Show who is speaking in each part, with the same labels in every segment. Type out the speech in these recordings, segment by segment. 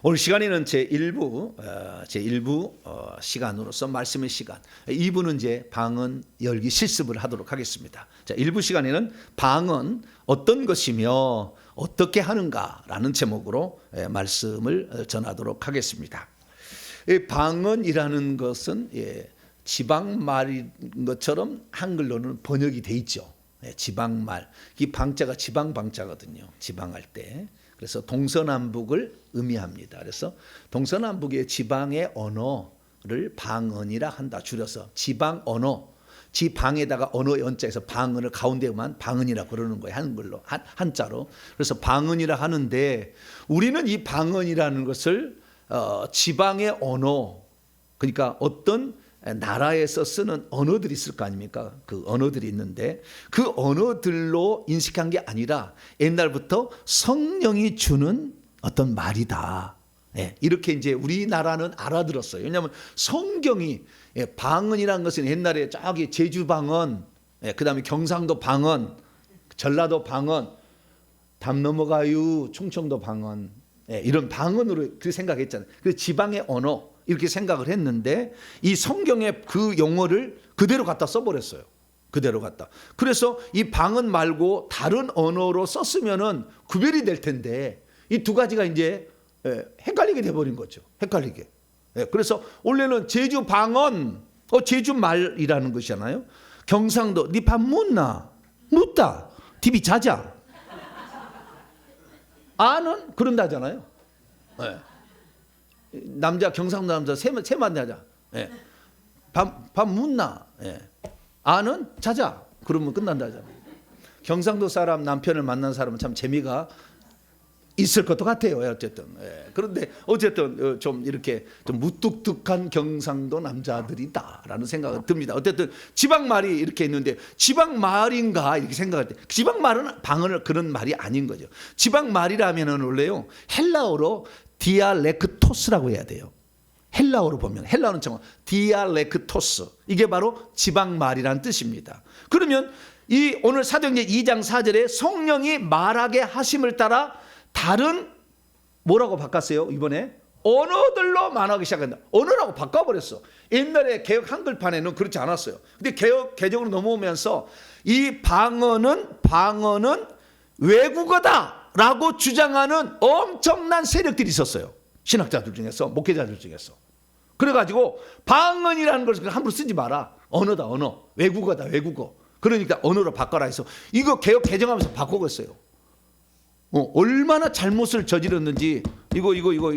Speaker 1: 오늘 시간에는 제1부 시간으로서 말씀의 시간, 2부는 이제 방언 열기 실습을 하도록 하겠습니다. 자, 1부 시간에는 방언 어떤 것이며 어떻게 하는가라는 제목으로 말씀을 전하도록 하겠습니다. 방언이라는 것은 지방말인 것처럼 한글로는 번역이 돼 있죠. 지방말, 이 방자가 지방 방자거든요. 지방할 때. 그래서 동서남북을 의미합니다. 그래서 동서남북의 지방의 언어를 방언이라 한다. 줄여서 지방 언어, 지방에다가 언어 연자에서 방언을 가운데만 방언이라 그러는 거예요. 한글로, 한자로. 그래서 방언이라 하는데 우리는 이 방언이라는 것을 지방의 언어, 그러니까 어떤 나라에서 쓰는 언어들이 있을 거 아닙니까? 그 언어들이 있는데 그 언어들로 인식한 게 아니라 옛날부터 성령이 주는 어떤 말이다. 이렇게 이제 우리나라는 알아들었어요. 왜냐하면 성경이 방언이라는 것은 옛날에 저기 제주 방언, 그다음에 경상도 방언, 전라도 방언, 담 넘어가유, 충청도 방언, 이런 방언으로 그렇게 생각했잖아요. 그 지방의 언어 이렇게 생각을 했는데 이 성경의 그 용어를 그대로 갖다 써버렸어요. 그대로 갖다. 그래서 이 방언 말고 다른 언어로 썼으면은 구별이 될 텐데 이 두 가지가 이제 헷갈리게 돼버린 거죠. 헷갈리게. 그래서 원래는 제주 방언, 제주 말이라는 것이잖아요. 경상도 니 밥 묻나? 묻다. TV 자자. 아는 그런다잖아요. 남자 경상도 남자 세만 자자. 밥 묻나? 아는 자자. 그러면 끝난다잖아요. 경상도 사람 남편을 만난 사람은 참 재미가 있을 것도 같아요. 어쨌든. 그런데 어쨌든 좀 이렇게 좀 무뚝뚝한 경상도 남자들이다라는 생각이 듭니다. 어쨌든 지방 말이 이렇게 있는데 지방 말인가 이렇게 생각할 때 지방 말은 방언을 그런 말이 아닌 거죠. 지방 말이라면은 원래요 헬라어로 디알렉토스라고 해야 돼요. 헬라어로 보면 헬라어는 정말 디알렉토스, 이게 바로 지방말이라는 뜻입니다. 그러면 이 오늘 사도행전 2장 4절에 성령이 말하게 하심을 따라 다른 뭐라고 바꿨어요? 이번에 언어들로 말하기 시작한다. 언어라고 바꿔버렸어. 옛날에 개혁 한글판에는 그렇지 않았어요. 근데 개혁 개정으로 넘어오면서 이 방언은 외국어다라고 주장하는 엄청난 세력들이 있었어요. 신학자들 중에서, 목회자들 중에서. 그래가지고 방언이라는 것을 함부로 쓰지 마라. 언어다, 언어. 외국어다, 외국어. 그러니까 언어로 바꿔라 해서 이거 개혁 개정하면서 바꾸겠어요. 얼마나 잘못을 저질렀는지 이거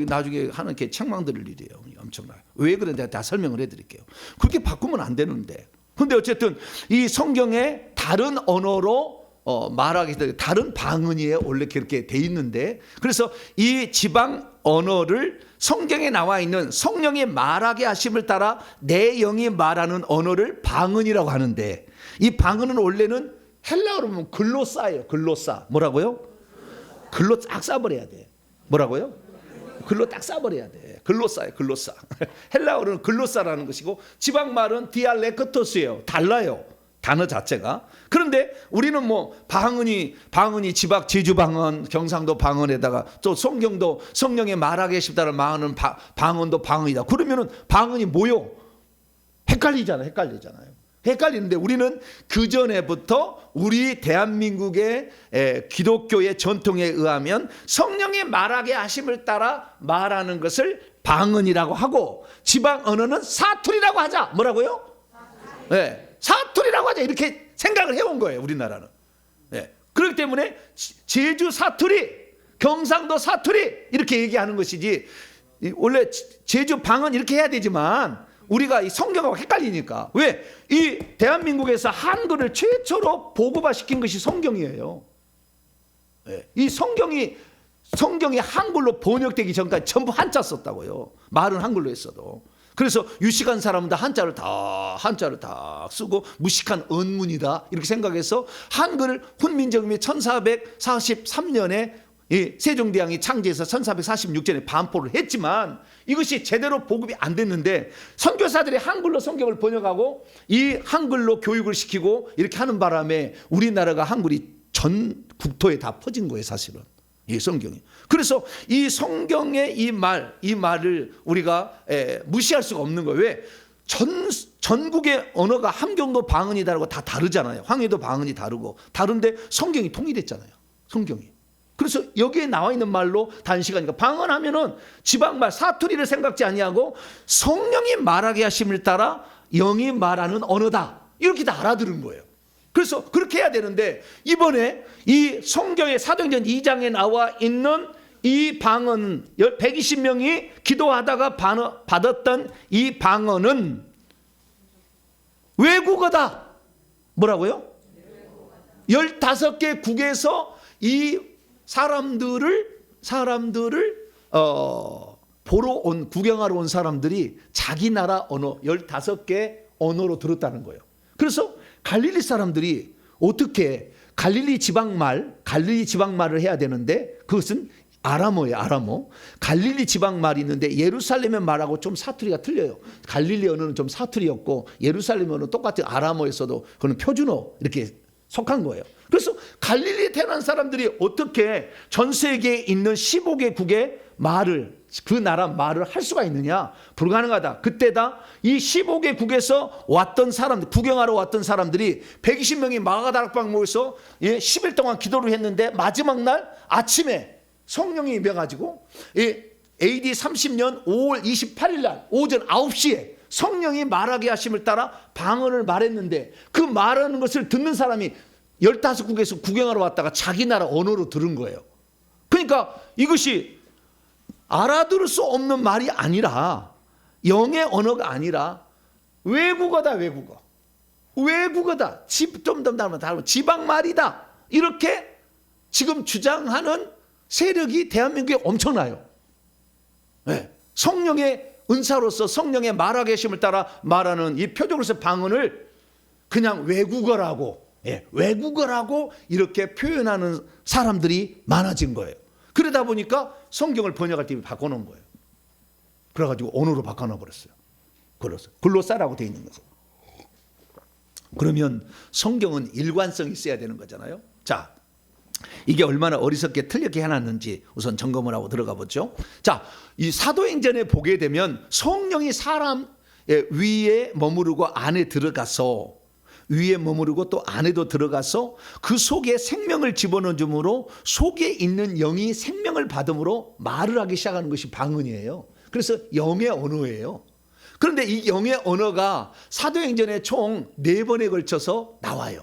Speaker 1: 나중에 하는 게 책망 들을 일이에요. 엄청나요. 왜 그런지 다 설명을 해드릴게요. 그렇게 바꾸면 안 되는데. 근데 어쨌든 이 성경에 다른 언어로 말하기 때문에 다른 방언이에요. 원래 그렇게 돼 있는데 그래서 이 지방 언어를 성경에 나와 있는 성령이 말하게 하심을 따라 내 영이 말하는 언어를 방언이라고 하는데 이 방언은 원래는 헬라어로 보면 글로사예요. 글로사. 뭐라고요? 글로 딱 싸버려야 돼. 뭐라고요? 글로 딱 싸버려야 돼. 글로사예요. 글로사. 헬라어로는 글로사라는 것이고 지방말은 디알렉토스예요. 달라요. 단어 자체가. 그런데 우리는 뭐 방언이 지방 제주 방언, 경상도 방언에다가 또 성경도 성령의 말하게 싶다는 말하는 방언도 방언이다. 그러면은 방언이 뭐요? 헷갈리잖아요. 헷갈리는데 우리는 그 전에부터 우리 대한민국의 기독교의 전통에 의하면 성령의 말하게 하심을 따라 말하는 것을 방언이라고 하고 지방 언어는 사투리라고 하자. 뭐라고요? 사투리라고 하자. 이렇게 생각을 해온 거예요. 우리나라는. 그렇기 때문에 제주 사투리, 경상도 사투리 이렇게 얘기하는 것이지 원래 제주 방언 이렇게 해야 되지만 우리가 이 성경하고 헷갈리니까. 왜? 이 대한민국에서 한글을 최초로 보급화시킨 것이 성경이에요. 이 성경이 한글로 번역되기 전까지 전부 한자 썼다고요. 말은 한글로 했어도. 그래서 유식한 사람은 다 한자를 다 쓰고 무식한 언문이다 이렇게 생각해서 한글을 훈민정음이 1443년에 세종대왕이 창제해서 1446년에 반포를 했지만 이것이 제대로 보급이 안 됐는데 선교사들이 한글로 성경을 번역하고 이 한글로 교육을 시키고 이렇게 하는 바람에 우리나라가 한글이 전 국토에 다 퍼진 거예요. 사실은 이 성경이. 그래서 이 성경의 이 말을 우리가 무시할 수가 없는 거예요. 왜? 전국의 언어가 함경도 방언이 다르고 다 다르잖아요. 황해도 방언이 다르고 다른데 성경이 통일했잖아요. 성경이. 그래서 여기에 나와 있는 말로 단시간이니까 방언하면은 지방말 사투리를 생각지 아니하고 성령이 말하게 하심을 따라 영이 말하는 언어다. 이렇게 다 알아들은 거예요. 그래서 그렇게 해야 되는데 이번에 이 성경의 사도행전 2장에 나와 있는 이 방언 120명이 기도하다가 받았던 이 방언은 외국어다. 뭐라고요? 15개 국에서 이 사람들을 보러 온, 구경하러 온 사람들이 자기 나라 언어 15개 언어로 들었다는 거예요. 그래서 갈릴리 사람들이 어떻게 갈릴리 지방말을 해야 되는데 그것은 아람어예요. 아람어. 갈릴리 지방말이 있는데 예루살렘의 말하고 좀 사투리가 틀려요. 갈릴리 언어는 좀 사투리였고 예루살렘 언어는 똑같은 아람어에서도 그건 표준어 이렇게 속한 거예요. 그래서 갈릴리에 태어난 사람들이 어떻게 전 세계에 있는 15개국의 말을, 그 나라 말을 할 수가 있느냐? 불가능하다. 그때다 이 15개국에서 왔던 사람들, 구경하러 왔던 사람들이 120명이 마가다락방 모여서 10일 동안 기도를 했는데 마지막 날 아침에 성령이 임해가지고 AD 30년 5월 28일 날 오전 9시에 성령이 말하게 하심을 따라 방언을 말했는데 그 말하는 것을 듣는 사람이 15국에서 구경하러 왔다가 자기 나라 언어로 들은 거예요. 그러니까 이것이 알아들을 수 없는 말이 아니라 영의 언어가 아니라 외국어다. 외국어다. 좀 더 다르면 지방말이다. 이렇게 지금 주장하는 세력이 대한민국에 엄청나요. 네. 성령의 은사로서 성령의 말하게 하심을 따라 말하는 이 표적으로서 방언을 그냥 외국어라고 이렇게 표현하는 사람들이 많아진 거예요. 그러다 보니까 성경을 번역할 때 바꿔놓은 거예요. 그래가지고 언어로 바꿔놔 버렸어요. 글로사라고 되어 있는 거죠. 그러면 성경은 일관성이 있어야 되는 거잖아요. 자, 이게 얼마나 어리석게 틀렸게 해놨는지 우선 점검을 하고 들어가 보죠. 자, 이 사도행전에 보게 되면 성령이 사람 위에 머무르고 안에 들어가서 위에 머무르고 또 안에도 들어가서 그 속에 생명을 집어넣음으로 속에 있는 영이 생명을 받음으로 말을 하기 시작하는 것이 방언이에요. 그래서 영의 언어예요. 그런데 이 영의 언어가 사도행전에 총 4번에 걸쳐서 나와요.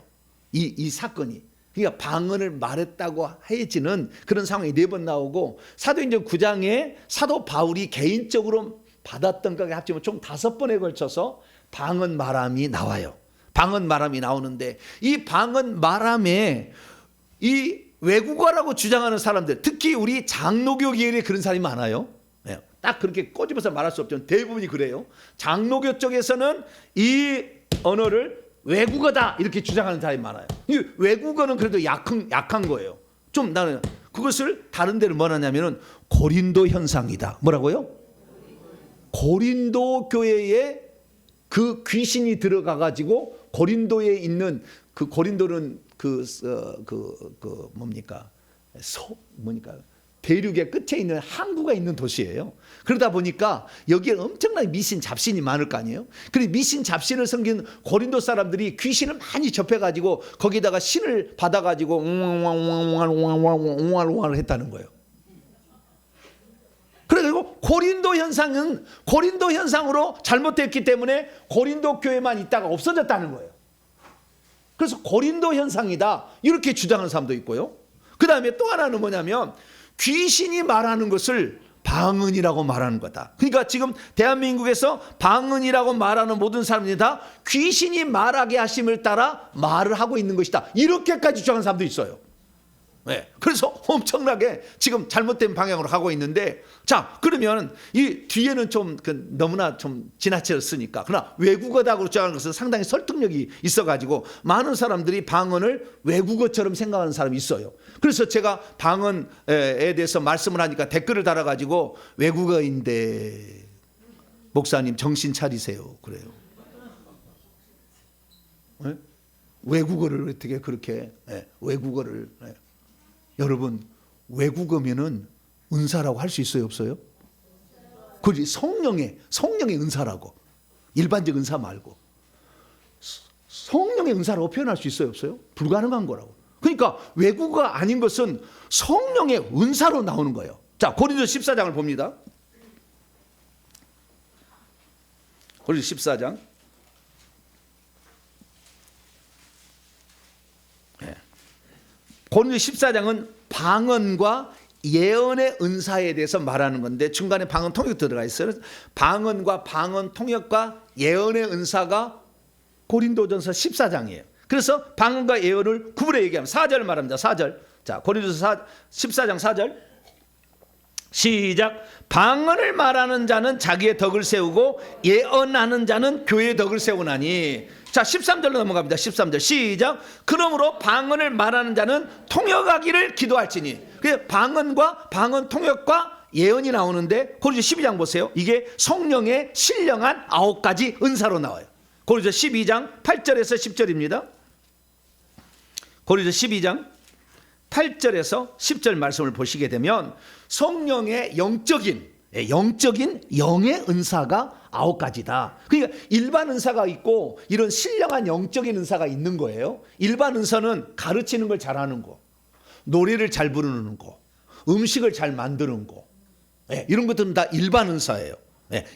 Speaker 1: 이 사건이. 그러니까 방언을 말했다고 해지는 그런 상황이 4번 나오고 사도행전 9장에 사도 바울이 개인적으로 받았던 것에 합치면 총 5번에 걸쳐서 방언 말함이 나와요. 방언 말함이 나오는데 이 방언 말함에 이 외국어라고 주장하는 사람들, 특히 우리 장로교 계열에 그런 사람이 많아요. 딱 그렇게 꼬집어서 말할 수 없지만 대부분이 그래요. 장로교 쪽에서는 이 언어를 외국어다 이렇게 주장하는 사람이 많아요. 이 외국어는 그래도 약한 거예요. 좀 나는 그것을 다른 데로 뭐라냐면은 고린도 현상이다. 뭐라고요? 고린도 교회에 그 귀신이 들어가 가지고 고린도에 있는 그 고린도는 뭡니까? 대륙의 끝에 있는 항구가 있는 도시예요. 그러다 보니까 여기에 엄청나게 미신 잡신이 많을 거 아니에요. 그리고 미신 잡신을 섬기는 고린도 사람들이 귀신을 많이 접해가지고 거기다가 신을 받아가지고 옹알옹알 했다는 거예요. 그래가지고 고린도 현상으로 잘못됐기 때문에 고린도 교회만 있다가 없어졌다는 거예요. 그래서 고린도 현상이다 이렇게 주장하는 사람도 있고요. 그 다음에 또 하나는 뭐냐면 귀신이 말하는 것을 방언이라고 말하는 거다. 그러니까 지금 대한민국에서 방언이라고 말하는 모든 사람들이 다 귀신이 말하게 하심을 따라 말을 하고 있는 것이다. 이렇게까지 주장하는 사람도 있어요. 네. 그래서 엄청나게 지금 잘못된 방향으로 가고 있는데, 자, 그러면 이 뒤에는 좀 너무나 좀 지나쳤으니까, 그러나 외국어다고 주장하는 것은 상당히 설득력이 있어가지고 많은 사람들이 방언을 외국어처럼 생각하는 사람이 있어요. 그래서 제가 방언에 대해서 말씀을 하니까 댓글을 달아가지고 외국어인데 목사님 정신 차리세요 그래요. 네? 외국어를 어떻게 그렇게 외국어를 여러분 외국어면은 은사라고 할 수 있어요, 없어요? 그지, 성령의 은사라고. 일반적 은사 말고 성령의 은사라고 표현할 수 있어요, 없어요? 불가능한 거라고. 그러니까 외국어 아닌 것은 성령의 은사로 나오는 거예요. 자, 고린도서 14장을 봅니다. 고린도서 14장. 고린도서 14장은 방언과 예언의 은사에 대해서 말하는 건데 중간에 방언 통역 들어가 있어요. 방언과 방언 통역과 예언의 은사가 고린도전서 14장이에요. 그래서 방언과 예언을 구분해 얘기하면 4절을 말합니다. 4절. 자, 고린도서 14장 4절. 시작. 방언을 말하는 자는 자기의 덕을 세우고 예언하는 자는 교회의 덕을 세우나니. 자, 13절로 넘어갑니다. 13절 시작. 그러므로 방언을 말하는 자는 통역하기를 기도할지니. 그 방언과 방언 통역과 예언이 나오는데 고린도서 12장 보세요. 이게 성령의 신령한 9가지 은사로 나와요. 고린도서 12장 8절에서 10절입니다. 고린도서 12장 8절에서 10절 말씀을 보시게 되면 성령의 영적인 영의 은사가 9가지다. 그러니까 일반 은사가 있고 이런 신령한 영적인 은사가 있는 거예요. 일반 은사는 가르치는 걸 잘하는 거, 노래를 잘 부르는 거, 음식을 잘 만드는 거, 이런 것들은 다 일반 은사예요.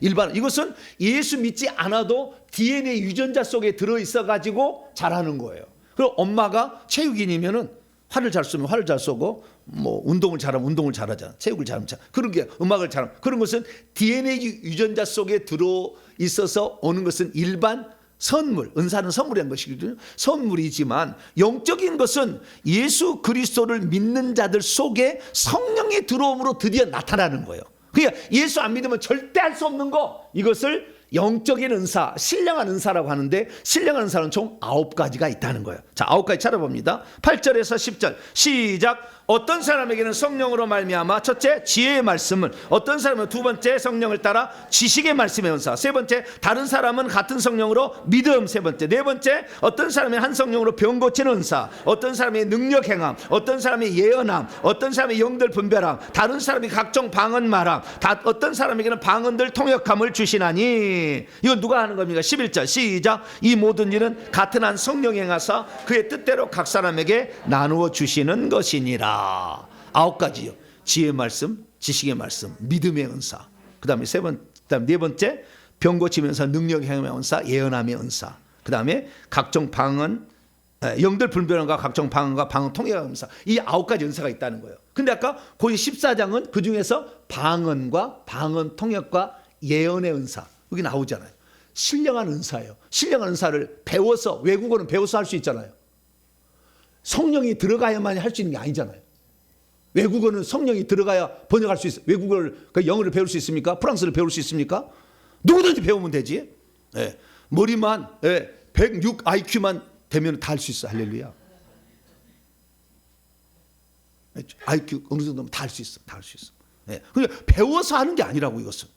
Speaker 1: 이것은 예수 믿지 않아도 DNA 유전자 속에 들어있어 가지고 잘하는 거예요. 그리고 엄마가 체육인이면은 활을 잘 쏘면 활을 잘 쏘고, 뭐 운동을 잘하면 운동을 잘하잖아. 체육을 잘하면 그런 게 음악을 잘하면 그런 것은 DNA 유전자 속에 들어 있어서 오는 것은 일반 선물, 은사는 선물이란 것이거든요. 선물이지만 영적인 것은 예수 그리스도를 믿는 자들 속에 성령이 들어옴으로 드디어 나타나는 거예요. 그러니까 예수 안 믿으면 절대 할 수 없는 거, 이것을 영적인 은사, 신령한 은사라고 하는데 신령한 은사는 총 9가지가 있다는 거예요. 자, 9가지 찾아봅니다. 8절에서 10절 시작. 어떤 사람에게는 성령으로 말미암아 첫째 지혜의 말씀을, 어떤 사람은 두 번째 성령을 따라 지식의 말씀의 은사, 세 번째 다른 사람은 같은 성령으로 믿음, 세 번째, 네 번째 어떤 사람이 한 성령으로 병 고치는 은사, 어떤 사람이 능력 행함, 어떤 사람이 예언함, 어떤 사람이 영들 분별함, 다른 사람이 각종 방언 말함, 어떤 사람에게는 방언들 통역함을 주시나니. 이건 누가 하는 겁니까? 11절 시작. 이 모든 일은 같은 한 성령이 행하사 그의 뜻대로 각 사람에게 나누어 주시는 것이니라. 9가지요. 지혜의 말씀, 지식의 말씀, 믿음의 은사, 그다음에 네 번째 병 고치면서 능력 행함의 은사, 예언함의 은사, 그다음에 각종 방언, 영들 분별함과 각종 방언과 방언 통역의 은사, 이 9가지 은사가 있다는 거예요. 근데 아까 고린 14장은 그 중에서 방언과 방언 통역과 예언의 은사, 여기 나오잖아요. 신령한 은사예요. 신령한 은사를 배워서, 외국어는 배워서 할 수 있잖아요. 성령이 들어가야만 할 수 있는 게 아니잖아요. 외국어는 성령이 들어가야 번역할 수 있어요. 외국어를, 영어를 배울 수 있습니까? 프랑스를 배울 수 있습니까? 누구든지 배우면 되지. 머리만 106 IQ만 되면 다 할 수 있어. 할렐루야. IQ 어느 정도면 다 할 수 있어. 다 할 수 있어. 그러니까 배워서 하는 게 아니라고. 이것은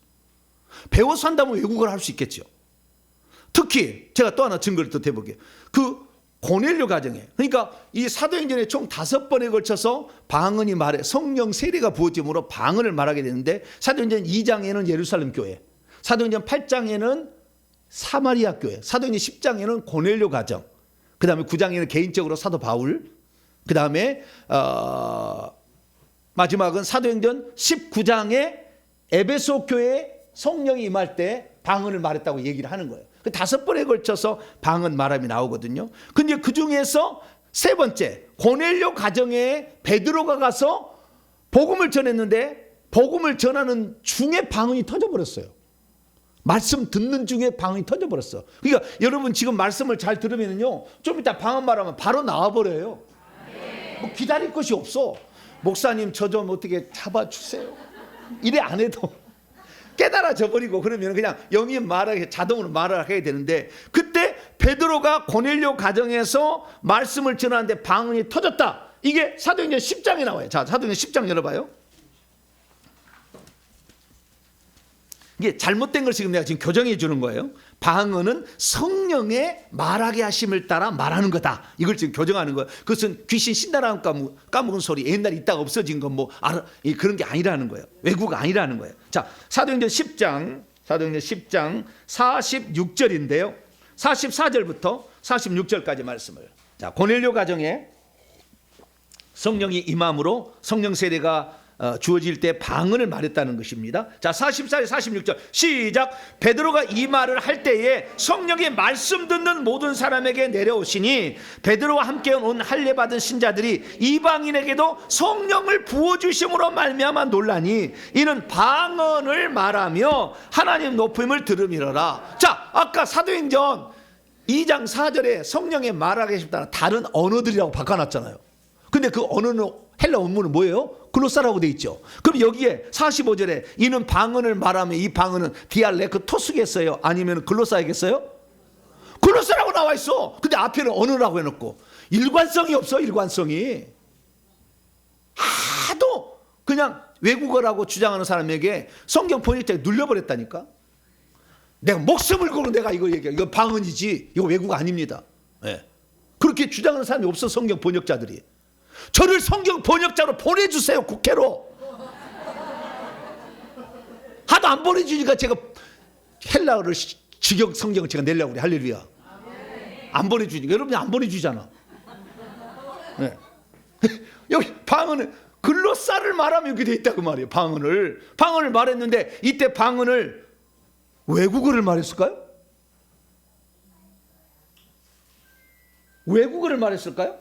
Speaker 1: 배워서 한다면 외국어를 할 수 있겠죠. 특히 제가 또 하나 증거를 더 대볼게요. 그 고넬료 가정에, 그러니까 이 사도행전에 총 5번에 걸쳐서 방언이 말해, 성령 세례가 부어짐으로 방언을 말하게 되는데, 사도행전 2장에는 예루살렘 교회, 사도행전 8장에는 사마리아 교회, 사도행전 10장에는 고넬료 가정, 그 다음에 9장에는 개인적으로 사도 바울, 그 다음에 마지막은 사도행전 19장에 에베소 교회에 성령이 임할 때 방언을 말했다고 얘기를 하는 거예요. 그 5번에 걸쳐서 방언 말함이 나오거든요. 근데 그 중에서 세 번째, 고넬료 가정에 베드로가 가서 복음을 전했는데, 복음을 전하는 중에 방언이 터져버렸어요. 말씀 듣는 중에 방언이 터져버렸어. 그러니까 여러분 지금 말씀을 잘 들으면요, 좀 이따 방언 말하면 바로 나와버려요. 뭐 기다릴 것이 없어. 목사님 저 좀 어떻게 잡아주세요. 이래 안 해도 깨달아져 버리고, 그러면 그냥 영이 말하게, 자동으로 말을 하게 되는데, 그때 베드로가 고넬료 가정에서 말씀을 전하는데 방언이 터졌다. 이게 사도행전 10장에 나와요. 자, 사도행전 10장 열어봐요. 이게 잘못된 걸 지금 내가 교정해 주는 거예요. 방언은 성령의 말하게 하심을 따라 말하는 거다. 이걸 지금 교정하는 거예요. 그것은 귀신 신나라 까먹은 소리 옛날에 있다가 없어진 건 뭐 그런 게 아니라는 거예요. 외국 아니라는 거예요. 자, 사도행전 10장 46절인데요. 44절부터 46절까지 말씀을. 자, 고넬료 가정에 성령이 임함으로 성령 세례가 주어질 때 방언을 말했다는 것입니다. 자, 44절 46절 시작. 베드로가 이 말을 할 때에 성령의 말씀 듣는 모든 사람에게 내려오시니 베드로와 함께 온 할례 받은 신자들이 이방인에게도 성령을 부어주심으로 말미암아 놀라니 이는 방언을 말하며 하나님 높임을 들음이로라. 자, 아까 사도행전 2장 4절에 성령의 말하게 싶다는 다른 언어들이라고 바꿔놨잖아요. 근데 그 언어는 헬라 원문은 뭐예요? 글로사라고 돼 있죠. 그럼 여기에 45절에 이는 방언을 말하면 이 방언은 디알레크토스겠어요? 아니면 글로사이겠어요? 글로사라고 나와 있어. 근데 앞에는 언어라고 해놓고 일관성이 없어. 일관성이. 하도 그냥 외국어라고 주장하는 사람에게 성경 번역자가 눌려버렸다니까. 내가 목숨을 걸고 내가 이거 얘기해. 이거 방언이지. 이거 외국 아닙니다. 네. 그렇게 주장하는 사람이 없어. 성경 번역자들이. 저를 성경 번역자로 보내주세요. 국회로. 하도 안 보내주니까 제가 헬라어를 직역 성경을 제가 내려고 그래. 할렐루야. 안 보내주니까. 여러분이 안 보내주잖아. 네. 여기 방언은 글로사를 말하면 이렇게 돼 있다 그 말이에요. 방언을 말했는데 이때 방언을 외국어를 말했을까요? 외국어를 말했을까요?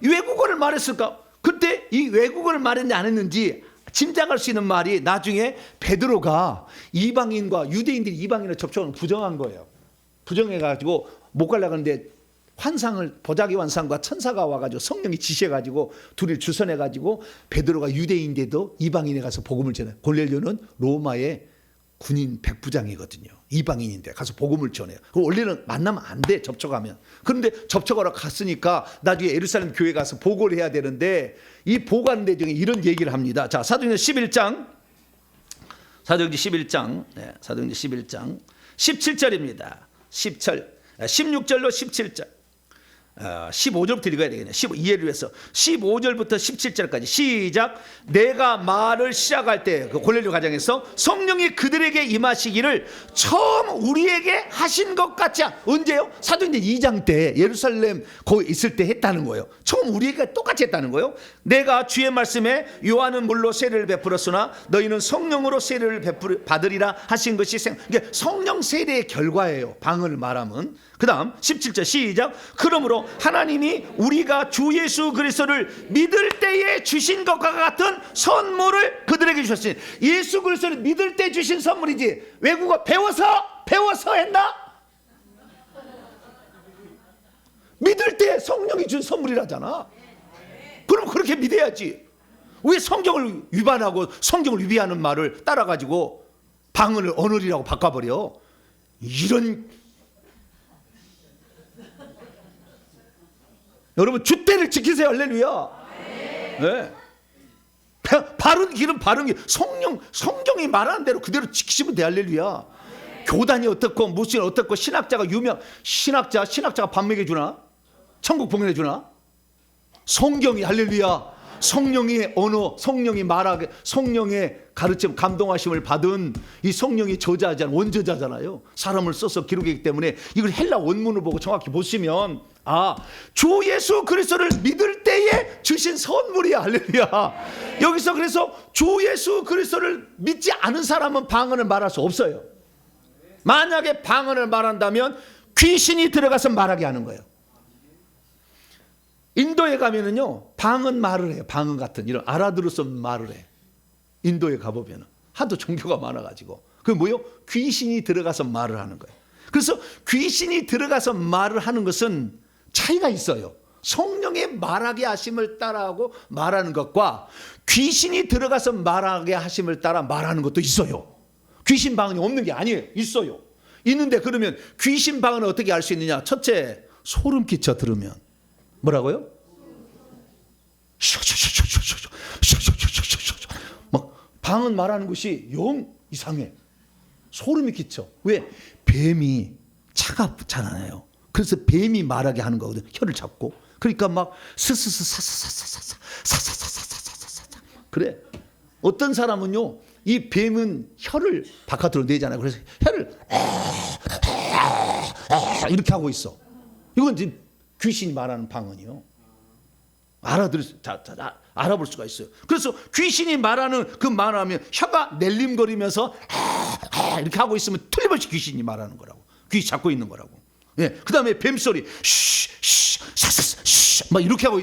Speaker 1: 외국어를 말했을까? 그때 이 외국어를 말했는지 안 했는지 짐작할 수 있는 말이 나중에 베드로가 이방인과 유대인들이 이방인을 접촉하는 부정한 거예요. 부정해가지고 못 가려고 하는데 보자기 환상과 천사가 와가지고 성령이 지시해가지고 둘이 주선해가지고 베드로가 유대인인데도 이방인에 가서 복음을 전해. 고넬료는 로마의 군인 백부장이거든요. 이방인인데 가서 복음을 전해요. 원래는 만나면 안 돼. 접촉하면. 그런데 접촉하러 갔으니까 나중에 예루살렘 교회 가서 보고를 해야 되는데 이 보고하는 데 중에 이런 얘기를 합니다. 자, 사도행전 11장 17절입니다. 16절로 17절 15절부터 읽어야 되겠네. 이해를 위해서 15절부터 17절까지 시작. 내가 말을 시작할 때 그 고넬료 가정에서 성령이 그들에게 임하시기를 처음 우리에게 하신 것 같지 언제요? 사도행전 2장 때 예루살렘 거기 있을 때 했다는 거예요. 처음 우리에게 똑같이 했다는 거예요. 내가 주의 말씀에 요한은 물로 세례를 베풀었으나 너희는 성령으로 세례를 받으리라 하신 것이 그러니까 성령 세례의 결과예요. 방언을 말하면. 그 다음 17절 시작. 그러므로 하나님이 우리가 주 예수 그리스도를 믿을 때에 주신 것과 같은 선물을 그들에게 주셨으니 예수 그리스도를 믿을 때 주신 선물이지 외국어 배워서 했나? 믿을 때 성령이 준 선물이라잖아. 그럼 그렇게 믿어야지. 왜 성경을 위반하고 성경을 위배하는 말을 따라가지고 방언을 언어리라고 바꿔버려. 이런 여러분 줏대를 지키세요. 할렐루야. 네. 바른 길은 바른 길. 성경이 말하는 대로 그대로 지키시면 돼. 할렐루야. 교단이 어떻고 무슨 어떻고 신학자가 신학자가 밥 먹여주나? 천국 봉인해주나? 성경이 할렐루야. 성령의 언어, 성령이 말하게, 성령의 가르침, 감동하심을 받은 이 성령이 저자잖아요. 원저자잖아요. 사람을 써서 기록했기 때문에 이걸 헬라 원문을 보고 정확히 보시면 주 예수 그리스도를 믿을 때에 주신 선물이야. 할렐루야. 여기서 그래서 주 예수 그리스도를 믿지 않은 사람은 방언을 말할 수 없어요. 만약에 방언을 말한다면 귀신이 들어가서 말하게 하는 거예요. 인도에 가면은요 방언 말을 해요. 방언 같은 이런 알아들을 수 없는 말을 해. 인도에 가보면 하도 종교가 많아가지고 그 뭐요? 귀신이 들어가서 말을 하는 거예요. 그래서 귀신이 들어가서 말을 하는 것은 차이가 있어요. 성령의 말하게 하심을 따라하고 말하는 것과 귀신이 들어가서 말하게 하심을 따라 말하는 것도 있어요. 귀신 방언이 없는 게 아니에요. 있어요. 있는데 그러면 귀신 방언을 어떻게 알 수 있느냐? 첫째, 소름 끼쳐 들으면. 뭐라고요? 막 방언 말하는 것이 영 이상해. 소름이 끼쳐. 왜? 뱀이 차갑잖아요. 그래서 뱀이 말하게 하는 거거든. 혀를 잡고. 그러니까 막 스스스사사사사사사사사사사사사사 그래. 어떤 사람은요, 이 뱀은 혀를 바깥으로 내잖아요. 그래서 혀를 이렇게 하고 있어. 이건 이제 귀신이 말하는 방언이요. 알아볼 수가 있어요. 그래서 귀신이 말하는 그 말하면 혀가 낼림거리면서 이렇게 하고 있으면 틀림없이 귀신이 말하는 거라고. 귀 잡고 있는 거라고. 예. 그다음에 뱀소리 쉬쉬 막 이렇게 하고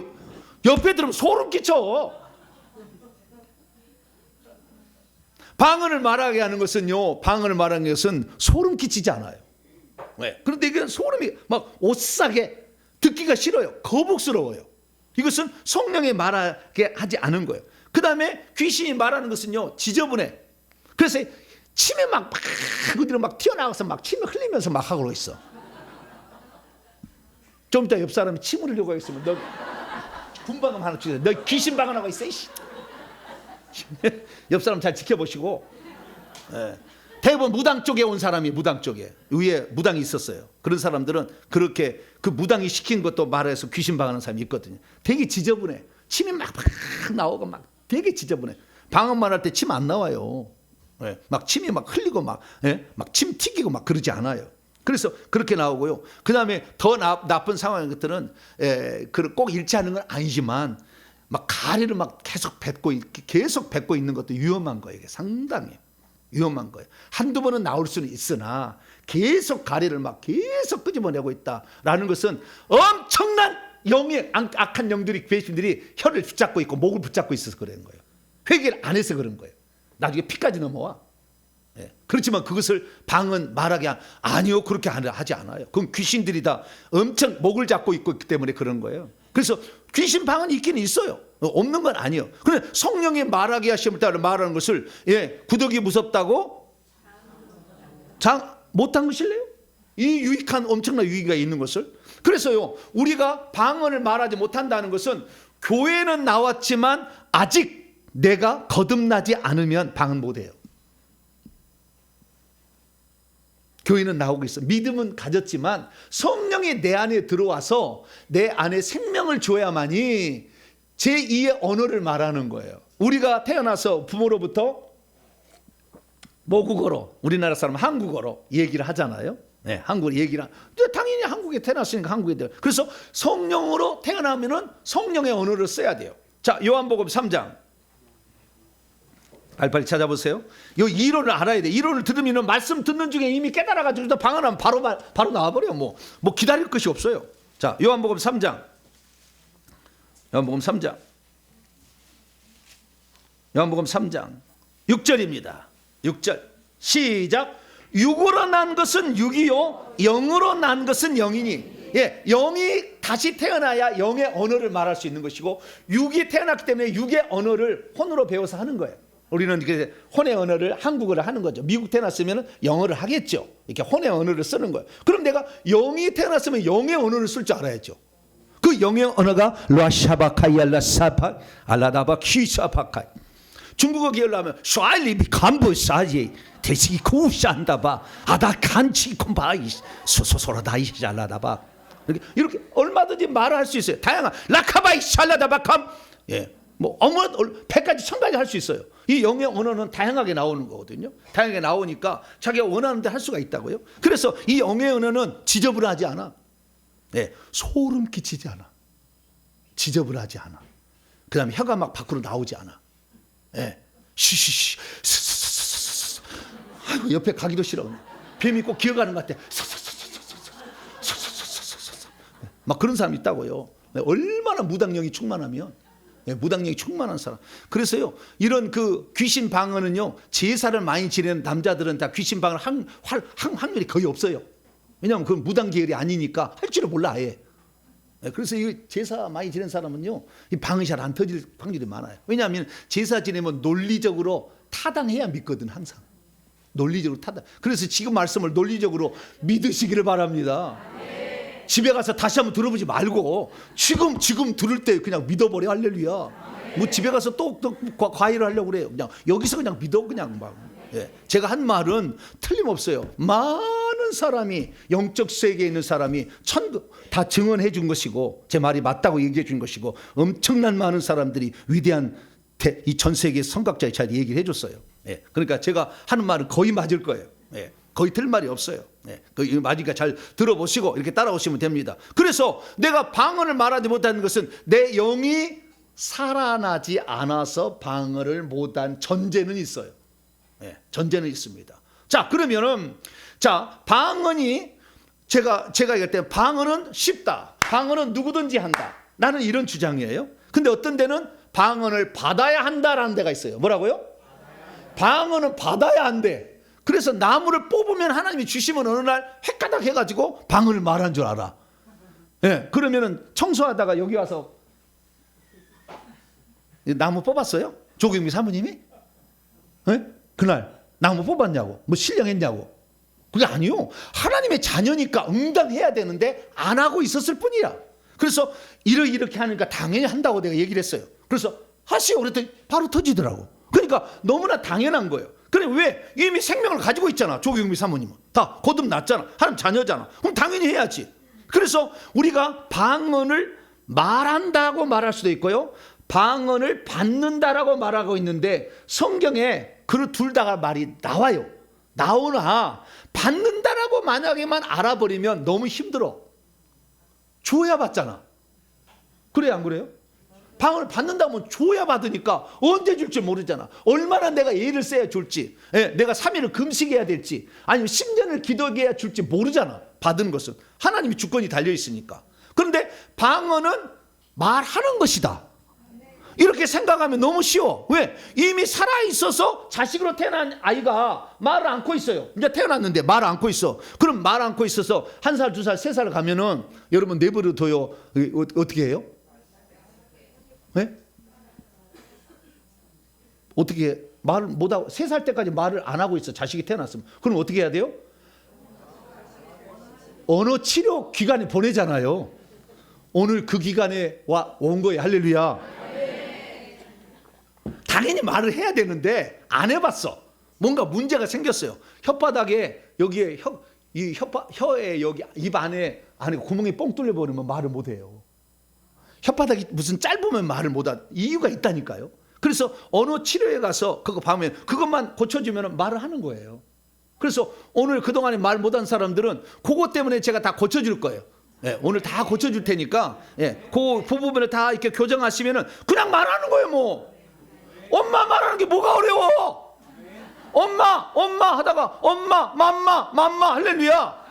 Speaker 1: 옆에 들으면 소름 끼쳐. 방언을 말하게 하는 것은요, 방언을 말하는 것은 소름 끼치지 않아요. 왜? 그런데 이게 소름이 막 오싹하게 듣기가 싫어요. 거북스러워요. 이것은 성령이 말하게 하지 않은 거예요. 그 다음에 귀신이 말하는 것은요, 지저분해. 그래서 침이 막 어디로 막 튀어나와서 막 침을 흘리면서 막 하고 있어. 좀 이따 옆 사람이 침 흘리려고 하겠으면 너 군방음 하나 주세요. 너 귀신 방언하고 있어. 옆 사람 잘 지켜보시고. 예. 대부분 무당 쪽에 온 사람이 무당 쪽에 위에 무당이 있었어요. 그런 사람들은 그렇게 그 무당이 시킨 것도 말해서 귀신 방하는 사람이 있거든요. 되게 지저분해. 침이 막 나오고 막 되게 지저분해. 방언만 할 때 침 안 나와요. 예. 막 침이 막 흘리고 막 침 튀기고 막 그러지 않아요. 그래서 그렇게 나오고요. 그 다음에 더 나쁜 상황인 것들은 꼭 일치하는 건 아니지만 막 가래를 막 계속 뱉고 있는 것도 위험한 거예요. 이게 상당히 위험한 거예요. 한두 번은 나올 수는 있으나 계속 가래를 막 계속 끄집어내고 있다라는 것은 엄청난 영의 악한 영들이, 괴신들이 혀를 붙잡고 있고 목을 붙잡고 있어서 그런 거예요. 회개를 안 해서 그런 거예요. 나중에 피까지 넘어와. 예. 그렇지만 그것을 방언 말하게 아니요, 그렇게 하지 않아요. 그건 귀신들이 다 엄청 목을 잡고 있기 때문에 그런 거예요. 그래서 귀신 방언이 있기는 있어요. 없는 건 아니에요. 그런데 성령이 말하게 하심을 따라 말하는 것을 구더기 무섭다고 못한 것일래요? 이 유익한 엄청난 유익이 있는 것을. 그래서요, 우리가 방언을 말하지 못한다는 것은 교회는 나왔지만 아직 내가 거듭나지 않으면 방언 못해요. 교회는 나오고 있어. 믿음은 가졌지만 성령이 내 안에 들어와서 내 안에 생명을 줘야만이 제2의 언어를 말하는 거예요. 우리가 태어나서 부모로부터 모국어로, 우리나라 사람 한국어로 얘기를 하잖아요. 네, 한국어로 얘기를 당연히 한국에 태어났으니까 한국에 돼요. 그래서 성령으로 태어나면은 성령의 언어를 써야 돼요. 자, 요한복음 3장. 빨리 찾아보세요. 이 이론을 알아야 돼. 이론을 들으면 말씀 듣는 중에 이미 깨달아가지고 방언하면 바로 나와버려요. 뭐 기다릴 것이 없어요. 자, 요한복음 3장. 요한복음 3장. 요한복음 3장 6절입니다. 6절 시작. 육으로 난 것은 육이요 영으로 난 것은 영이니. 예, 영이 다시 태어나야 영의 언어를 말할 수 있는 것이고, 육이 태어났기 때문에 육의 언어를 혼으로 배워서 하는 거예요. 우리는 이렇게 혼의 언어를 한국어를 하는 거죠. 미국 태어났으면 영어를 하겠죠. 이렇게 혼의 언어를 쓰는 거예요. 그럼 내가 영이 태어났으면 영의 언어를 쓸 줄 알아야죠. 그 영의 언어가 라샤바카이알라사파 알라다바 키사파카이. 중국어 계열로 하면 슈알리비 간부사지 대시기 쿠산다바 아다 간치콤바이 소소소라다이 알라다바. 이렇게 얼마든지 말할 수 있어요. 다양한 라카바이 샬라다바캄. 예. 뭐 어머 100가지 1000가지 할 수 있어요. 이 영의 언어는 다양하게 나오는 거거든요. 다양하게 나오니까 자기가 원하는 데 할 수가 있다고요. 그래서 이 영의 언어는 지저분하지 않아. 네, 소름 끼치지 않아. 지저분하지 않아. 그 다음에 혀가 막 밖으로 나오지 않아. 네. 쉬쉬쉬. 아이고, 옆에 가기도 싫어. 뱀이 꼭 기어가는 것 같아. 막 그런 사람이 있다고요. 얼마나 무당령이 충만하면. 무당력이 충만한 사람. 그래서요, 이런 그 귀신 방언은요, 제사를 많이 지내는 남자들은 다 귀신 방언 할 확률이 거의 없어요. 왜냐하면 그건 무당 계열이 아니니까 할 줄을 몰라 아예. 그래서 이 제사 많이 지내는 사람은요, 이 방언이 잘 안 터질 확률이 많아요. 왜냐하면 제사 지내면 논리적으로 타당해야 믿거든, 항상. 논리적으로 타당. 그래서 지금 말씀을 논리적으로 믿으시기를 바랍니다. 집에 가서 다시 한번 들어보지 말고 지금 들을 때 그냥 믿어버려. 할렐루야. 뭐 집에 가서 또 과외를 하려고 그래요. 그냥 여기서 그냥 믿어. 그냥 막 예, 제가 한 말은 틀림없어요. 많은 사람이, 영적 세계에 있는 사람이 다 증언해 준 것이고 제 말이 맞다고 얘기해 준 것이고 엄청난 많은 사람들이 위대한 이 전 세계 선각자의 자리에 얘기를 해줬어요. 예, 그러니까 제가 하는 말은 거의 맞을 거예요. 예, 거의 틀 말이 없어요. 예, 맞으니까 잘 들어보시고 이렇게 따라오시면 됩니다. 그래서 내가 방언을 말하지 못하는 것은 내 영이 살아나지 않아서 방언을 못한 전제는 있어요. 예, 전제는 있습니다. 자, 그러면은 방언이 제가 얘기할 때 방언은 쉽다. 방언은 누구든지 한다. 나는 이런 주장이에요. 근데 어떤 데는 방언을 받아야 한다라는 데가 있어요. 뭐라고요? 방언은 받아야 한대. 그래서 나무를 뽑으면 하나님이 주시면 어느 날 헷가닥 해가지고 방언을 말한 줄 알아. 예, 그러면은 청소하다가 여기 와서 나무 뽑았어요? 조경미 사모님이? 예? 그날 나무 뽑았냐고? 뭐 신령했냐고? 그게 아니요. 하나님의 자녀니까 응당해야 되는데 안 하고 있었을 뿐이야. 그래서 이렇게 하니까 당연히 한다고 내가 얘기를 했어요. 그래서 하시오 그랬더니 바로 터지더라고. 그러니까 너무나 당연한 거예요. 그래, 왜? 이미 생명을 가지고 있잖아. 조경미 사모님은 다 거듭났잖아. 하나님 자녀잖아. 그럼 당연히 해야지. 그래서 우리가 방언을 말한다고 말할 수도 있고요, 방언을 받는다라고 말하고 있는데 성경에 그 둘 다가 말이 나와요. 나오나 받는다라고 만약에만 알아버리면 너무 힘들어. 줘야 받잖아. 그래, 안 그래요? 방언을 받는다고 하면 줘야 받으니까 언제 줄지 모르잖아. 얼마나 내가 예를 써야 줄지, 내가 3일을 금식해야 될지, 아니면 10년을 기도해야 줄지 모르잖아. 받은 것은 하나님이 주권이 달려있으니까. 그런데 방언은 말하는 것이다, 이렇게 생각하면 너무 쉬워. 왜? 이미 살아있어서 자식으로 태어난 아이가 말을 안고 있어요. 이제 태어났는데 말을 안고 있어. 그럼 말 안고 있어서 1살, 2살, 3살 가면은 여러분 내버려둬요. 어떻게 해요? 네? 어떻게 말을 못하고 3살 때까지 말을 안 하고 있어. 자식이 태어났으면. 그럼 어떻게 해야 돼요? 언어 치료 기간에 보내잖아요. 오늘 그 기간에 온 거예요. 할렐루야. 당연히 말을 해야 되는데 안 해봤어. 뭔가 문제가 생겼어요. 혓바닥에 여기에 혀에 여기 입 안에 구멍이 뻥 뚫려 버리면 말을 못 해요. 혓바닥이 무슨 짧으면 말을 못하 이유가 있다니까요. 그래서 언어 치료에 가서 그거 보면 그것만 고쳐주면 말을 하는 거예요. 그래서 오늘 그동안에 말 못한 사람들은 그것 때문에 제가 다 고쳐줄 거예요. 예, 오늘 다 고쳐줄 테니까, 그 부분을 다 이렇게 교정하시면은 그냥 말하는 거예요. 뭐 엄마 말하는 게 뭐가 어려워? 엄마 하다가 엄마 맘마 할렐루야.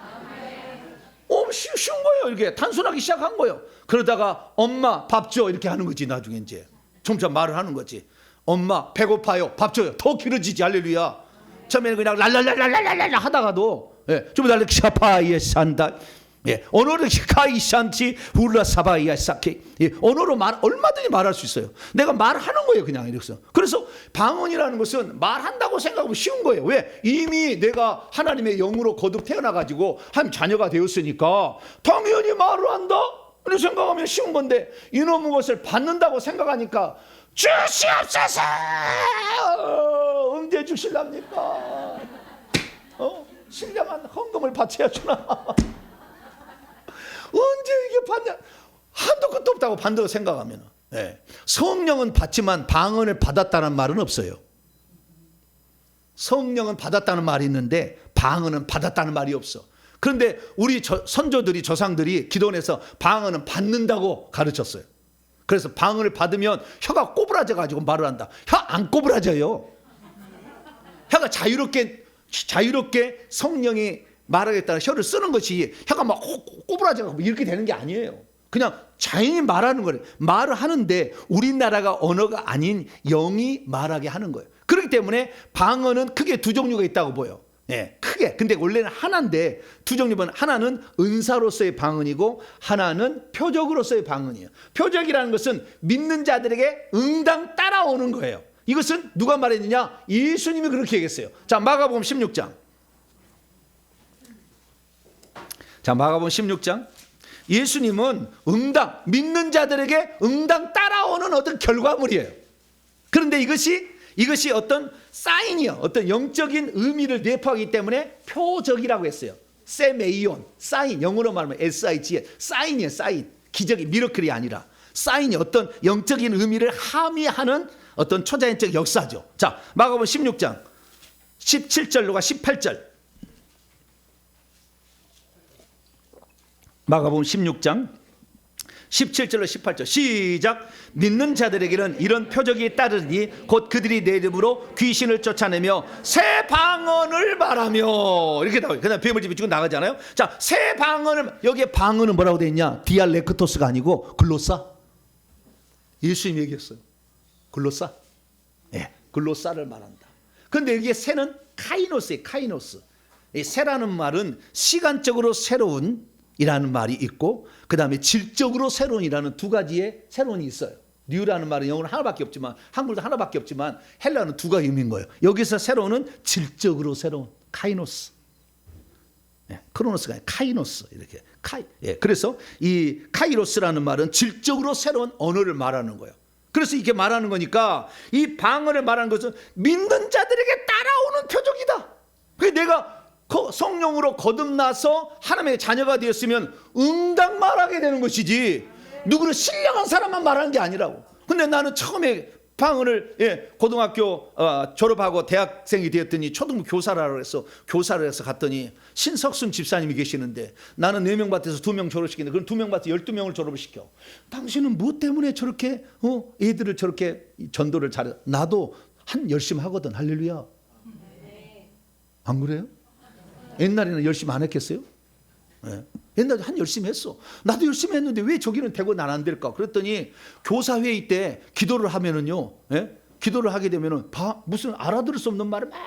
Speaker 1: 쉬운 거예요. 이렇게 단순하게 시작한 거예요. 그러다가 엄마 밥 줘 이렇게 하는 거지. 나중에 이제 점점 말을 하는 거지. 엄마 배고파요, 밥 줘요. 더 길어지지. 할렐루야. 처음에는 그냥 랄랄랄랄랄랄 하다가도 좀 달리 샤파이에 산다. 언어를 카이샨티 울라 사바이야 사케. 언어로 얼마든지 말할 수 있어요. 내가 말하는 거예요, 그냥 이렇게. 그래서 방언이라는 것은 말한다고 생각하면 쉬운 거예요. 왜? 이미 내가 하나님의 영으로 거듭 태어나가지고 하나님 자녀가 되었으니까 당연히 말을 한다. 이렇게 생각하면 쉬운 건데 이놈의 것을 받는다고 생각하니까 주시옵소서. 언제 주실랍니까? 신령한 헌금을 바쳐야 주나? 언제 이게 받냐? 한도 끝도 없다고 반대로 생각하면. 성령은 받지만 방언을 받았다는 말은 없어요. 성령은 받았다는 말이 있는데 방언은 받았다는 말이 없어. 그런데 우리 선조들이, 조상들이 기도원에서 방언은 받는다고 가르쳤어요. 그래서 방언을 받으면 혀가 꼬부라져 가지고 말을 한다. 혀 안 꼬부라져요. 혀가 자유롭게 성령이 말하겠다는 혀를 쓰는 것이 혀가 막 꼬부라져가지고 이렇게 되는 게 아니에요. 그냥 자연히 말하는 거예요. 말을 하는데 우리나라가 언어가 아닌 영이 말하게 하는 거예요. 그렇기 때문에 방언은 크게 두 종류가 있다고 보여. 크게. 근데 원래는 하나인데 두 종류는, 하나는 은사로서의 방언이고 하나는 표적으로서의 방언이에요. 표적이라는 것은 믿는 자들에게 응당 따라오는 거예요. 이것은 누가 말했느냐? 예수님이 그렇게 얘기했어요. 자, 마가복음 16장. 자, 마가복음 16장. 예수님은 응당, 믿는 자들에게 응당 따라오는 어떤 결과물이에요. 그런데 이것이 이것이 어떤 사인이요, 어떤 영적인 의미를 내포하기 때문에 표적이라고 했어요. 세메이온, 사인, 영어로 말하면 SIG, 사인이에요. 사인, 기적이, 미러클이 아니라 사인이 어떤 영적인 의미를 함의하는 어떤 초자연적 역사죠. 자, 마가복음 16장 17절과 18절. 마가복음 16장 17절로 18절 시작. 믿는 자들에게는 이런 표적이 따르니 곧 그들이 내 이름으로 귀신을 쫓아내며 새 방언을 말하며, 이렇게 나와요. 그다음 뱀을 집어치고 나가잖아요. 자, 새 방언을, 여기에 방언은 뭐라고 되어 있냐? 디알레크토스가 아니고 글로사. 예수님이 얘기했어요. 글로사. 예, 글로사를 말한다. 근데 여기에 새는 카이노스예요. 카이노스. 이 새라는 말은 시간적으로 새로운 이라는 말이 있고, 그 다음에 질적으로 새로운이라는 두 가지의 새로운이 있어요. 뉴라는 말은 영어는 하나밖에 없지만, 한글도 하나밖에 없지만 헬라는 두 가지 의미인 거예요. 여기서 새로운은 질적으로 새로운, 카이노스. 예, 크로노스가 아니라 카이노스. 이렇게 예, 그래서 이 카이로스라는 말은 질적으로 새로운 언어를 말하는 거예요. 그래서 이렇게 말하는 거니까 이 방언을 말하는 것은 믿는 자들에게 따라오는 표적이다. 그래서 내가 성령으로 거듭나서 하나님의 자녀가 되었으면 응당 말하게 되는 것이지, 누구는 신령한 사람만 말하는 게 아니라고. 근데 나는 처음에 방언을, 예, 고등학교 졸업하고 대학생이 되었더니 초등부 교사라고 해서 교사를 해서 갔더니 신석순 집사님이 계시는데, 나는 4명 밭에서 2명 졸업시키는데 그럼 2명 밭에 12명을 졸업을 시켜. 당신은 뭐 때문에 저렇게 애들을 저렇게 전도를 잘해? 나도 한 열심히 하거든. 할렐루야. 안 그래요? 옛날에는 열심히 안 했겠어요? 네. 옛날에 한 열심히 했어. 나도 열심히 했는데 왜 저기는 되고 난 안 될까? 그랬더니 교사회의 때 기도를 하면은요, 예? 기도를 하게 되면은 무슨 알아들을 수 없는 말을 막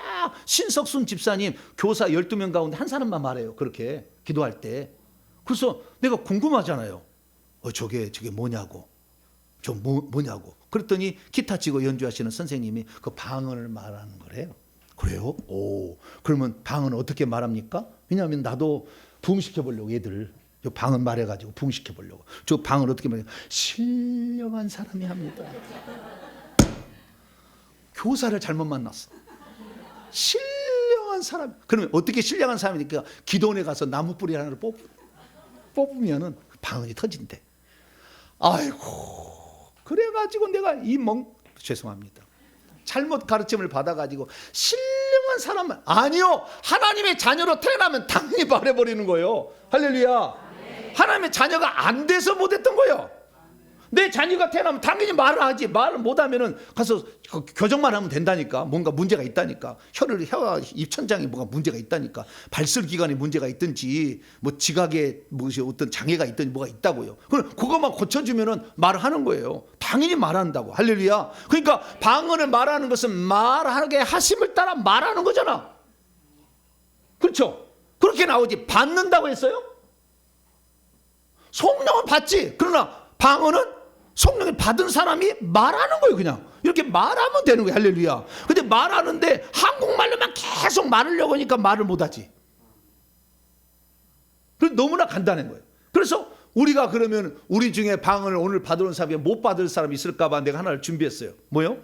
Speaker 1: 신석순 집사님 교사 12명 가운데 한 사람만 말해요. 그렇게 기도할 때. 그래서 내가 궁금하잖아요. 저게 뭐냐고. 뭐냐고. 그랬더니 기타 치고 연주하시는 선생님이 그 방언을 말하는 거래요. 그래요? 오, 그러면 방언 어떻게 말합니까? 왜냐하면 나도 부흥시켜 보려고, 애들 방언 말해가지고 부흥시켜 보려고. 저 방언 어떻게 말해요? 신령한 사람이 합니다. 교사를 잘못 만났어. 신령한 사람. 그러면 어떻게 신령한 사람이니까 기도원에 가서 나무 뿌리 하나를 뽑으면은 방언이 터진대. 아이고, 그래가지고 내가 죄송합니다. 잘못 가르침을 받아가지고 신령한 사람은 아니요, 하나님의 자녀로 태어나면 당연히 말해버리는 거예요. 할렐루야. 하나님의 자녀가 안 돼서 못했던 거예요. 내 자녀가 태어나면 당연히 말을 하지. 말을 못하면은 가서 교정만 하면 된다니까. 뭔가 문제가 있다니까. 혀와 입천장에 뭐가 문제가 있다니까. 발설기관에 문제가 있든지, 뭐 지각에 무엇이 어떤 장애가 있든지 뭐가 있다고요. 그럼 그것만 고쳐주면은 말을 하는 거예요. 당연히 말한다고. 할렐루야. 그러니까 방언을 말하는 것은 말하게 하심을 따라 말하는 거잖아. 그렇죠? 그렇게 나오지. 받는다고 했어요? 성령은 받지. 그러나 방언은 성령을 받은 사람이 말하는 거예요. 그냥 이렇게 말하면 되는 거예요. 할렐루야. 근데 말하는데 한국말로만 계속 말하려고 하니까 말을 못하지. 너무나 간단한 거예요. 그래서 우리가 그러면 우리 중에 방언을 오늘 받으러 온 사람이 못 받을 사람이 있을까 봐 내가 하나를 준비했어요. 뭐요?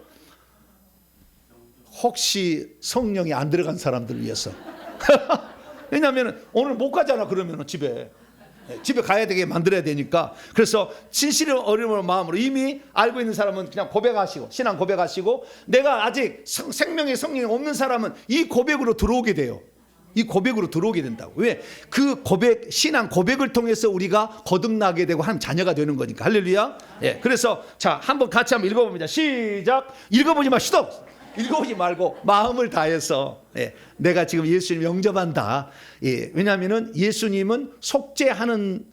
Speaker 1: 혹시 성령이 안 들어간 사람들을 위해서. 왜냐하면 오늘 못 가잖아. 그러면 집에 가야 되게 만들어야 되니까. 그래서 진실의 어려운 마음으로 이미 알고 있는 사람은 그냥 고백하시고, 신앙 고백하시고, 내가 아직 생명의 성령이 없는 사람은 이 고백으로 들어오게 돼요. 이 고백으로 들어오게 된다고. 왜? 그 고백, 신앙 고백을 통해서 우리가 거듭나게 되고 하나님 자녀가 되는 거니까. 할렐루야. 예. 그래서 자, 한번 같이 한번 읽어봅니다. 시작. 읽어보지 마시도. 읽어보지 말고 마음을 다해서, 예, 내가 지금 예수님 영접한다. 예, 왜냐하면은 예수님은 속죄하기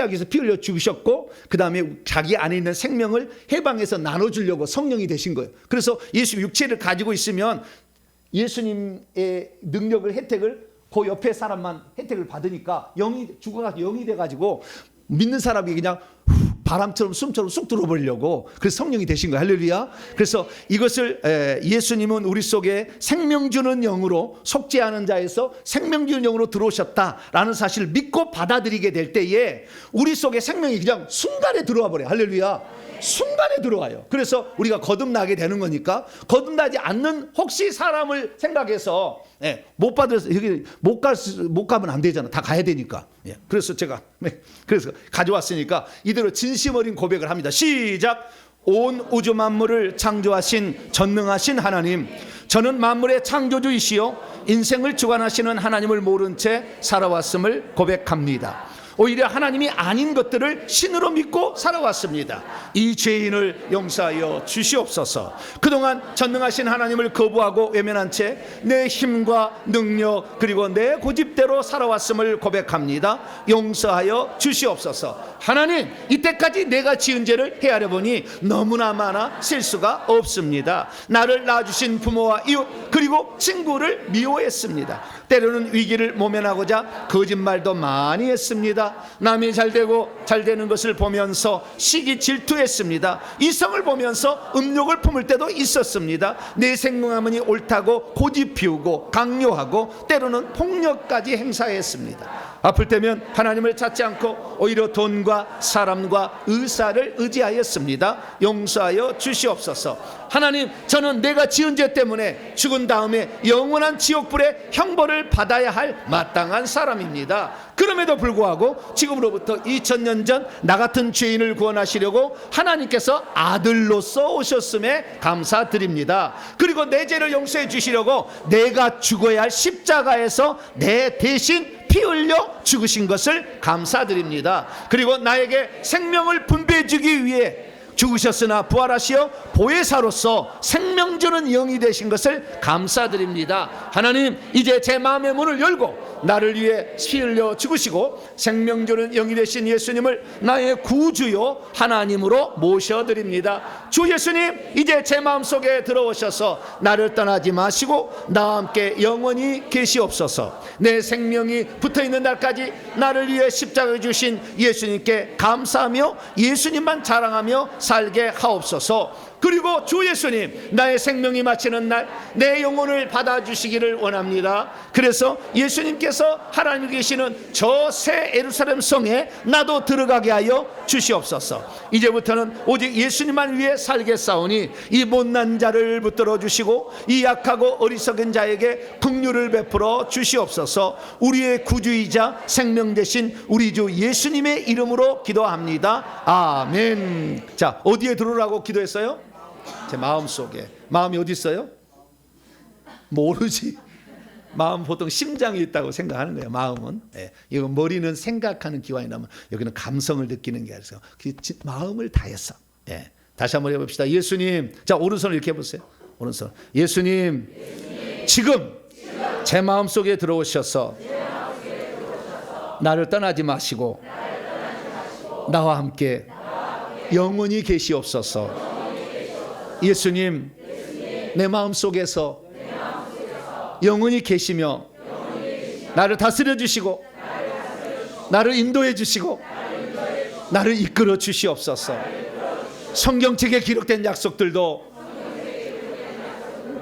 Speaker 1: 위해서 피 흘려 죽으셨고, 그 다음에 자기 안에 있는 생명을 해방해서 나눠주려고 성령이 되신 거예요. 그래서 예수 육체를 가지고 있으면 예수님의 능력을, 혜택을 그 옆에 사람만 혜택을 받으니까 죽어가지고 영이 돼가지고 믿는 사람이 그냥 바람처럼 숨처럼 쑥 들어버리려고, 그래서 성령이 되신 거예요. 할렐루야. 그래서 이것을 예수님은 우리 속에 생명 주는 영으로, 속죄하는 자에서 생명 주는 영으로 들어오셨다라는 사실을 믿고 받아들이게 될 때에 우리 속에 생명이 그냥 순간에 들어와 버려요. 할렐루야. 순간에 들어와요. 그래서 우리가 거듭나게 되는 거니까 거듭나지 않는 혹시 사람을 생각해서 못 받아서 여기 못 가면 안 되잖아. 다 가야 되니까. 그래서 제가 그래서 가져왔으니까 이대로 진심 어린 고백을 합니다. 시작. 온 우주 만물을 창조하신 전능하신 하나님, 저는 만물의 창조주이시요 인생을 주관하시는 하나님을 모른 채 살아왔음을 고백합니다. 오히려 하나님이 아닌 것들을 신으로 믿고 살아왔습니다. 이 죄인을 용서하여 주시옵소서. 그동안 전능하신 하나님을 거부하고 외면한 채 내 힘과 능력 그리고 내 고집대로 살아왔음을 고백합니다. 용서하여 주시옵소서. 하나님, 이때까지 내가 지은 죄를 헤아려 보니 너무나 많아 실수가 없습니다. 나를 낳아주신 부모와 이웃 그리고 친구를 미워했습니다. 때로는 위기를 모면하고자 거짓말도 많이 했습니다. 남이 잘되고 잘되는 것을 보면서 시기 질투했습니다. 이성을 보면서 음욕을 품을 때도 있었습니다. 내 생각만이 옳다고 고집 피우고 강요하고 때로는 폭력까지 행사했습니다. 아플 때면 하나님을 찾지 않고 오히려 돈과 사람과 의사를 의지하였습니다. 용서하여 주시옵소서. 하나님, 저는 내가 지은 죄 때문에 죽은 다음에 영원한 지옥불의 형벌을 받아야 할 마땅한 사람입니다. 그럼에도 불구하고 지금으로부터 2000년 전 나 같은 죄인을 구원하시려고 하나님께서 아들로서 오셨음에 감사드립니다. 그리고 내 죄를 용서해 주시려고 내가 죽어야 할 십자가에서 내 대신 피 흘려 죽으신 것을 감사드립니다. 그리고 나에게 생명을 분배해 주기 위해 죽으셨으나 부활하시어 보혜사로서 생명 주는 영이 되신 것을 감사드립니다. 하나님, 이제 제 마음의 문을 열고 나를 위해 피 흘려 죽으시고 생명 주는 영이 되신 예수님을 나의 구주요 하나님으로 모셔드립니다. 주 예수님, 이제 제 마음속에 들어오셔서 나를 떠나지 마시고 나와 함께 영원히 계시옵소서. 내 생명이 붙어있는 날까지 나를 위해 십자가에 주신 예수님께 감사하며 예수님만 자랑하며 살게 하옵소서. 그리고 주 예수님, 나의 생명이 마치는 날 내 영혼을 받아주시기를 원합니다. 그래서 예수님께서 하나님 계시는 저 새 예루살렘 성에 나도 들어가게 하여 주시옵소서. 이제부터는 오직 예수님만 위해 살겠사오니 이 못난 자를 붙들어 주시고 이 약하고 어리석은 자에게 긍휼을 베풀어 주시옵소서. 우리의 구주이자 생명 되신 우리 주 예수님의 이름으로 기도합니다. 아멘. 자, 어디에 들어오라고 기도했어요? 제 마음속에. 마음이 어디 있어요? 모르지. 마음 보통 심장에 있다고 생각하는 거예요. 마음은. 이거 머리는 생각하는 기관이라면 여기는 감성을 느끼는 게 아니라 마음을 다했어. 다시 한번 해봅시다. 예수님, 자 오른손을 이렇게 해보세요. 오른손. 예수님, 지금 제 마음속에 들어오셔서 나를 떠나지 마시고 나와 함께 영원히 계시옵소서. 예수님, 내 마음속에서 영원히 계시며 나를 다스려 주시고 나를 인도해 주시고 나를 이끌어 주시옵소서. 성경책에 기록된 약속들도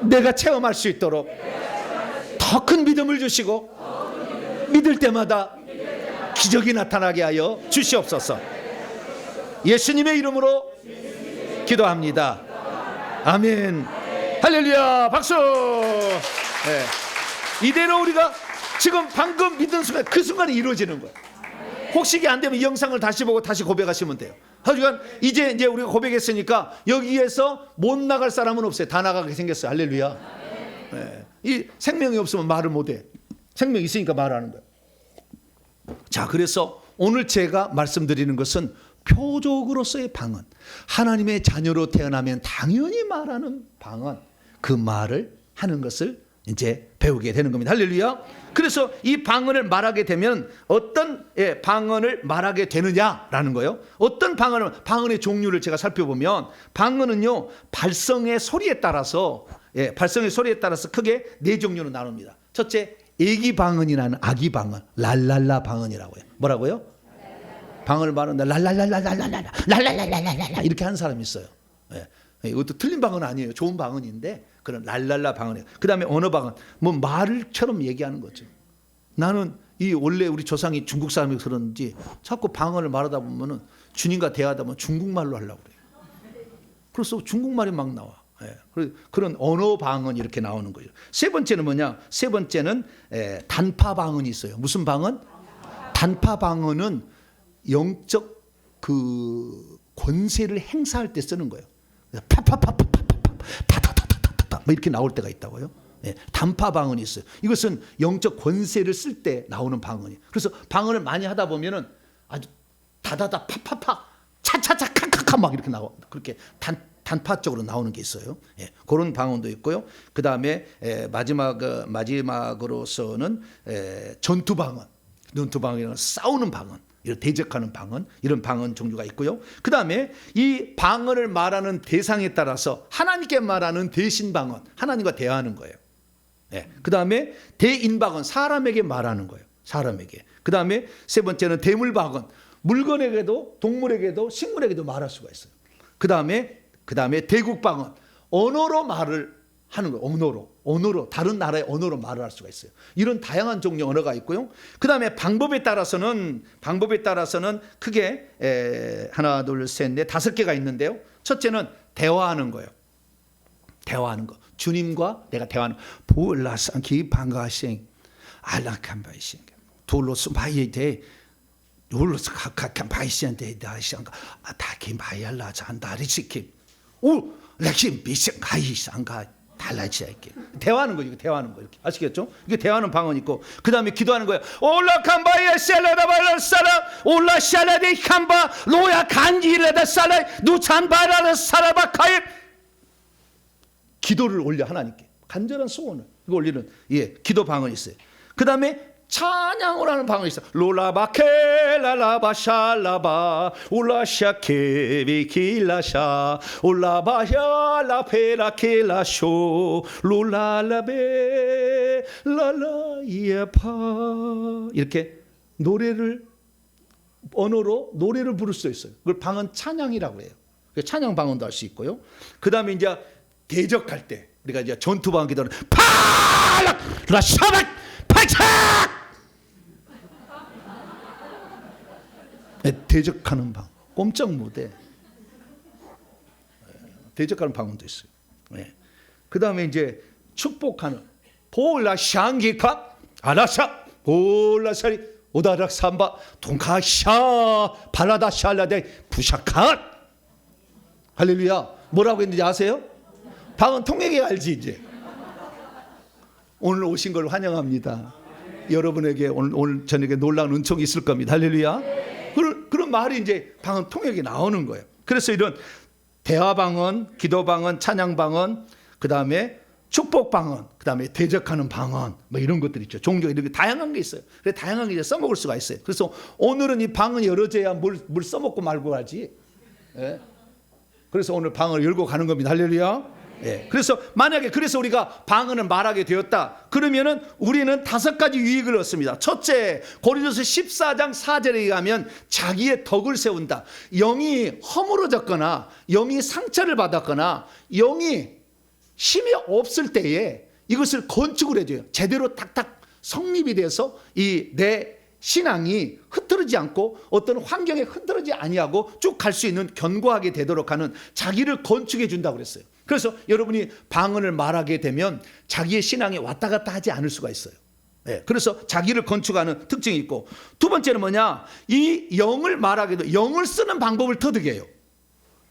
Speaker 1: 내가 체험할 수 있도록 더 큰 믿음을 주시고 믿을 때마다 기적이 나타나게 하여 주시옵소서. 예수님의 이름으로 기도합니다. 아멘. 할렐루야. 박수. 이대로 우리가 지금 방금 믿은 순간 그 순간에 이루어지는 거예요. 혹시 이게 안 되면 이 영상을 다시 보고 다시 고백하시면 돼요. 하지만 이제 우리가 고백했으니까 여기에서 못 나갈 사람은 없어요. 다 나가게 생겼어요. 할렐루야. 이 생명이 없으면 말을 못해. 생명이 있으니까 말하는 거예요. 자, 그래서 오늘 제가 말씀드리는 것은 표적으로서의 방언, 하나님의 자녀로 태어나면 당연히 말하는 방언, 그 말을 하는 것을 이제 배우게 되는 겁니다. 할렐루야. 그래서 이 방언을 말하게 되면 어떤 방언을 말하게 되느냐라는 거예요. 어떤 방언의 종류를 제가 살펴보면 방언은요, 발성의 소리에 따라서 크게 네 종류로 나눕니다. 첫째, 애기 방언이라는 아기 방언, 랄랄라 방언이라고 해요. 뭐라고요? 방언을 말하는데 랄랄랄랄랄랄랄랄랄랄랄랄 이렇게 하는 사람이 있어요. 이것도 틀린 방언은 아니에요. 좋은 방언인데 그런 랄랄라 방언이에요. 그 다음에 언어 방언, 뭐 말처럼 얘기하는 거죠. 나는 원래 우리 조상이 중국 사람이 그런지 자꾸 방언을 말하다 보면은 주님과 대화하다 보면 중국말로 하려고 그래요. 그래서 중국말이 막 나와. 예. 그런 언어 방언 이렇게 나오는 거예요. 세 번째는 뭐냐? 세 번째는 단파 방언이 있어요. 무슨 방언? 단파 방언은 영적 그 권세를 행사할 때 쓰는 거예요. 파파파파파파파파파파파 뭐 이렇게 나올 때가 있다고요. 예, 단파 방언이 있어요. 이것은 영적 권세를 쓸 때 나오는 방언이에요. 그래서 방언을 많이 하다 보면은 아주 다다다 파파파 차차차 카카카 막 이렇게 나와. 그렇게 단파적으로 나오는 게 있어요. 예, 그런 방언도 있고요. 그 다음에 마지막으로서는 전투 방언, 전투방언이라는 싸우는 방언, 이런 대적하는 방언, 이런 방언 종류가 있고요. 그 다음에 이 방언을 말하는 대상에 따라서 하나님께 말하는 대신 방언, 하나님과 대화하는 거예요. 예, 그 다음에 대인 방언, 사람에게 말하는 거예요. 사람에게. 그 다음에 세 번째는 대물 방언, 물건에게도 동물에게도 식물에게도 말할 수가 있어요. 그 다음에 대국 방언, 언어로 말을 하는 거예요. 언어로 다른 나라의 언어로 말을 할 수가 있어요. 이런 다양한 종류의 언어가 있고요. 그 다음에 방법에 따라서는 크게 하나, 둘, 셋, 넷, 5개가 있는데요. 첫째는 대화하는 거예요. 대화하는 거. 주님과 내가 대화하는 거. 볼라상키 방가생 알라칸바이생 돌로스 마이데 돌로스 카카칸 바이센데 다시안가 다키 마이알라 잔다리시키 오 렉심 비생 가이상가 달라지게 대화하는 거. 이거 대화하는 거 이렇게 아시겠죠? 이게 대화하는 방언 있고 그 다음에 기도하는 거예요. 올라 캄바에 셀라다발라 살라 올라 샬라데 캄바 로야 간지레다 살라 누찬바라라 살라바카이 기도를 올려 하나님께 간절한 소원을 이거 올리는 기도 방언이 있어요. 그 다음에 찬양을 하는 방언이 있어요. 롤라바케라라바샬라바 올라샤케비킬라샤 올라바야라페라케라쇼 롤라라베 랄라이에파 이렇게 언어로 노래를 부를 수 있어요. 그걸 방언 찬양이라고 해요. 찬양 방언도 할 수 있고요. 그 다음에 이제 대적할 때 우리가 이제 전투 방언 기도는 파락 라샤박 파착 대적하는 방언, 꼼짝 못해. 대적하는 방언도 있어요. 그 다음에 이제 축복하는 볼라샹기카 아라샤 볼라샤리 오다락 삼바 동카샤 발라다샬라데 부샤칸 할렐루야. 뭐라고 했는지 아세요? 방언 통역이 알지 이제. 오늘 오신 걸 환영합니다. 여러분에게 오늘 저녁에 놀라운 은총이 있을 겁니다. 할렐루야. 그런 말이 이제 방언 통역이 나오는 거예요. 그래서 이런 대화 방언, 기도 방언, 찬양 방언, 그 다음에 축복 방언, 그 다음에 대적하는 방언, 뭐 이런 것들 있죠. 종교 이렇게 다양한 게 있어요. 그래서 다양한 게 이제 써먹을 수가 있어야 그래서 오늘은 이 방언이 열어져야 뭘 써먹고 말고 하지. 그래서 오늘 방언을 열고 가는 겁니다. 할렐루야. 그래서 만약에 우리가 방언을 말하게 되었다 그러면은 우리는 5가지 유익을 얻습니다. 첫째, 고린도서 14장 4절에 의하면 자기의 덕을 세운다. 영이 허물어졌거나 영이 상처를 받았거나 영이 힘이 없을 때에 이것을 건축을 해줘요. 제대로 탁탁 성립이 돼서 이 내 신앙이 흐트러지지 않고 어떤 환경에 흐트러지지 아니하고 쭉 갈 수 있는 견고하게 되도록 하는 자기를 건축해 준다고 그랬어요. 그래서 여러분이 방언을 말하게 되면 자기의 신앙이 왔다 갔다 하지 않을 수가 있어요. 그래서 자기를 건축하는 특징이 있고 두 번째는 뭐냐? 이 영을 말하게 돼 영을 쓰는 방법을 터득해요.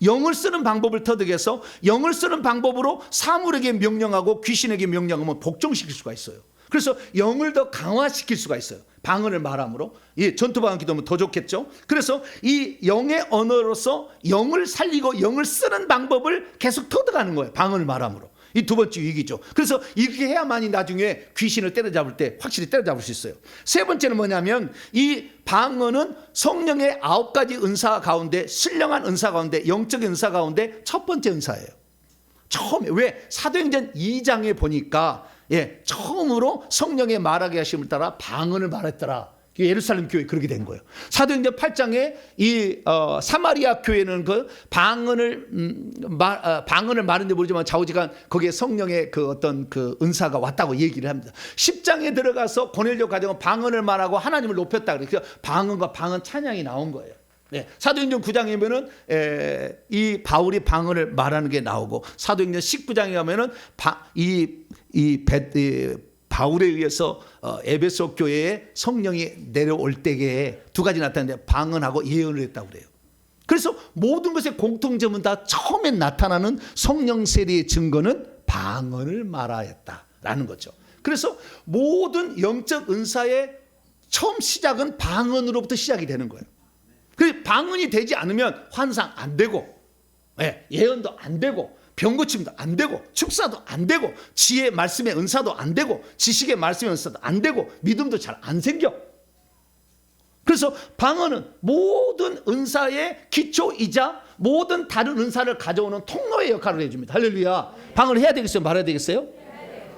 Speaker 1: 영을 쓰는 방법을 터득해서 영을 쓰는 방법으로 사물에게 명령하고 귀신에게 명령하면 복종시킬 수가 있어요. 그래서 영을 더 강화시킬 수가 있어요. 방언을 말함으로. 전투 방언 기도면 더 좋겠죠. 그래서 이 영의 언어로서 영을 살리고 영을 쓰는 방법을 계속 터득하는 거예요. 방언을 말함으로. 이 두 번째 유익이죠. 그래서 이렇게 해야만이 나중에 귀신을 때려잡을 때 확실히 때려잡을 수 있어요. 세 번째는 뭐냐면 이 방언은 성령의 9가지 은사 가운데 신령한 은사 가운데 영적인 은사 가운데 첫 번째 은사예요. 처음에 왜 사도행전 2장에 보니까 처음으로 성령의 말하게 하심을 따라 방언을 말했더라. 예루살렘 교회 그렇게 된 거예요. 사도행전 8장에 이 사마리아 교회는 그 방언을 말하는지 모르지만 좌우지간 거기에 성령의 그 어떤 그 은사가 왔다고 얘기를 합니다. 10장에 들어가서 고넬료 가정은 방언을 말하고 하나님을 높였다. 그래서 방언과 방언 찬양이 나온 거예요. 네, 사도행전 9장에 보면은 이 바울이 방언을 말하는 게 나오고, 사도행전 19장에 가면은 바울에 의해서 에베소 교회에 성령이 내려올 때에 두 가지 나타났는데 방언하고 예언을 했다고 그래요. 그래서 모든 것의 공통점은 다 처음에 나타나는 성령 세례의 증거는 방언을 말하였다라는 거죠. 그래서 모든 영적 은사의 처음 시작은 방언으로부터 시작이 되는 거예요. 그 방언이 되지 않으면 환상 안 되고, 예언도 안 되고, 병 고침도 안 되고, 축사도 안 되고, 지혜 말씀의 은사도 안 되고, 지식의 말씀의 은사도 안 되고, 믿음도 잘 안 생겨. 그래서 방언은 모든 은사의 기초이자 모든 다른 은사를 가져오는 통로의 역할을 해줍니다. 할렐루야. 방언을 해야 되겠어요? 말아야 되겠어요?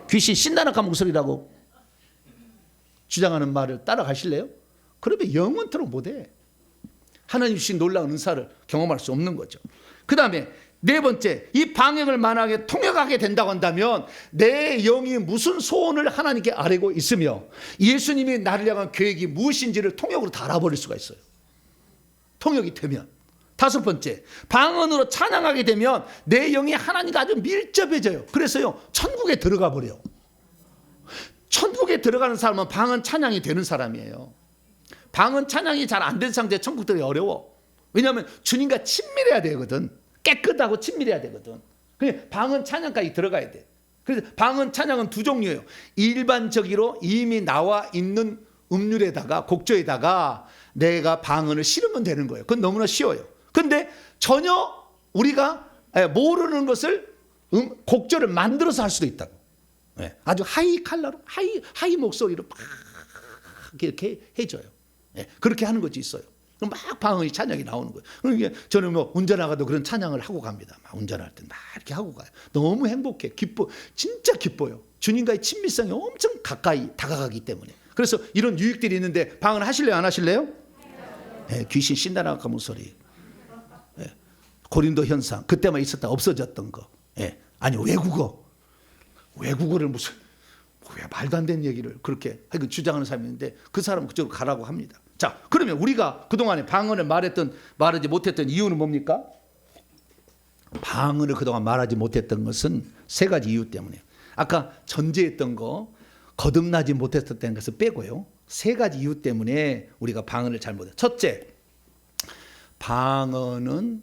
Speaker 1: 귀신 신나는 목소리라고 주장하는 말을 따라가실래요? 그러면 영원토록 못해. 하나님 주신 놀라운 은사를 경험할 수 없는 거죠. 그 다음에 네 번째, 이 방언을 만약에 통역하게 된다고 한다면 내 영이 무슨 소원을 하나님께 아뢰고 있으며 예수님이 나를 향한 계획이 무엇인지를 통역으로 다 알아버릴 수가 있어요. 통역이 되면. 다섯 번째, 방언으로 찬양하게 되면 내 영이 하나님과 아주 밀접해져요. 그래서요, 천국에 들어가 버려요. 천국에 들어가는 사람은 방언 찬양이 되는 사람이에요. 방언 찬양이 잘 안 된 상태에 천국 들어가기 어려워. 왜냐하면 주님과 친밀해야 되거든. 깨끗하고 친밀해야 되거든. 그래서 방언 찬양까지 들어가야 돼. 그래서 방언 찬양은 두 종류예요. 일반적으로 이미 나와 있는 음률에다가 곡조에다가 내가 방언을 실으면 되는 거예요. 그건 너무나 쉬워요. 근데 전혀 우리가 모르는 것을 곡조를 만들어서 할 수도 있다고. 아주 하이 칼라로 하이 목소리로 막 이렇게 해줘요. 그렇게 하는 것이 있어요. 막 방언이 찬양이 나오는 거예요. 그러니까 저는 뭐 운전하고도 그런 찬양을 하고 갑니다. 막 운전할 때 막 이렇게 하고 가요. 너무 행복해, 기뻐, 진짜 기뻐요. 주님과의 친밀성이 엄청 가까이 다가가기 때문에. 그래서 이런 유익들이 있는데 방언 하실래요, 안 하실래요? 귀신 신나는 목소리, 고린도 현상, 그때만 있었다 없어졌던 거, 아니 외국어를 무슨 왜 말도 안 되는 얘기를 그렇게 주장하는 사람이 있는데 그 사람은 그쪽으로 가라고 합니다. 자, 그러면 우리가 그동안에 방언을 말하지 못했던 이유는 뭡니까? 방언을 그동안 말하지 못했던 것은 세 가지 이유 때문에. 아까 전제했던 거, 거듭나지 못했던 것을 빼고요. 세 가지 이유 때문에 우리가 방언을 잘 못해요. 첫째, 방언은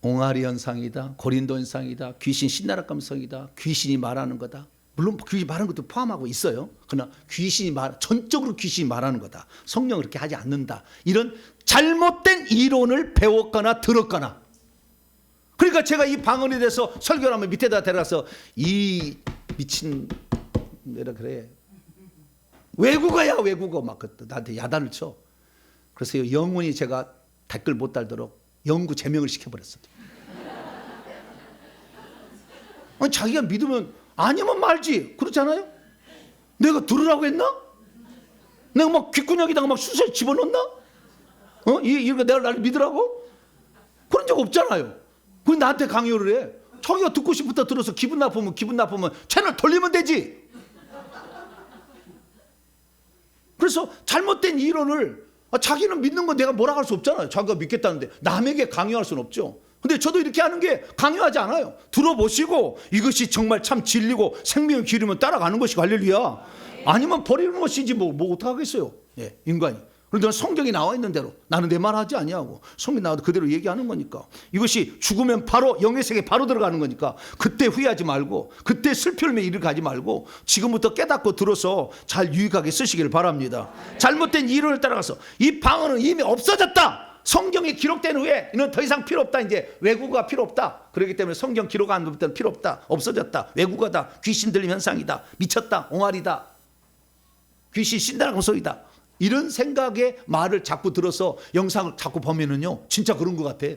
Speaker 1: 옹알이 현상이다, 고린도 현상이다, 귀신 신나라 감성이다, 귀신이 말하는 거다. 물론 귀신이 말하는 것도 포함하고 있어요. 그러나 전적으로 귀신이 말하는 거다. 성령은 그렇게 하지 않는다. 이런 잘못된 이론을 배웠거나 들었거나. 그러니까 제가 이 방언에 대해서 설교를 하면 밑에다 데려가서 이 미친 내가 그래 외국어야 외국어 막 나한테 야단을 쳐. 그래서 영원히 제가 댓글 못 달도록 영구 제명을 시켜버렸어요. 아니, 자기가 믿으면 아니면 말지. 그렇잖아요. 내가 들으라고 했나? 내가 막 귓구녕에다가 막 수술 집어넣나? 이거 내가 나를 믿으라고? 그런 적 없잖아요. 그 나한테 강요를 해. 자기가 듣고 싶다 들어서 기분 나쁘면 채널 돌리면 되지. 그래서 잘못된 이론을 자기는 믿는 건 내가 뭐라 할 수 없잖아요. 자기가 믿겠다는데 남에게 강요할 수는 없죠. 근데 저도 이렇게 하는 게 강요하지 않아요. 들어보시고 이것이 정말 참 진리고 생명의 길이면 따라가는 것이 할렐루야. 아니면 버리는 것이지 뭐 어떡하겠어요. 인간이. 그런데 성경이 나와 있는 대로 나는 내 말 하지 아니하고 성경이 나와도 그대로 얘기하는 거니까. 이것이 죽으면 바로 영의 세계에 바로 들어가는 거니까 그때 후회하지 말고 그때 슬픔의 일을 가지 말고 지금부터 깨닫고 들어서 잘 유익하게 쓰시길 바랍니다. 잘못된 이론을 따라가서 이 방언은 이미 없어졌다. 성경이 기록된 후에 이는 더 이상 필요 없다. 이제 외국어가 필요 없다. 그렇기 때문에 성경 기록한 것부터는 필요 없다. 없어졌다. 외국어다. 귀신 들림 현상이다. 미쳤다. 옹알이다. 귀신 신다는 소리다. 이런 생각의 말을 자꾸 들어서 영상을 자꾸 보면은요 진짜 그런 것 같아.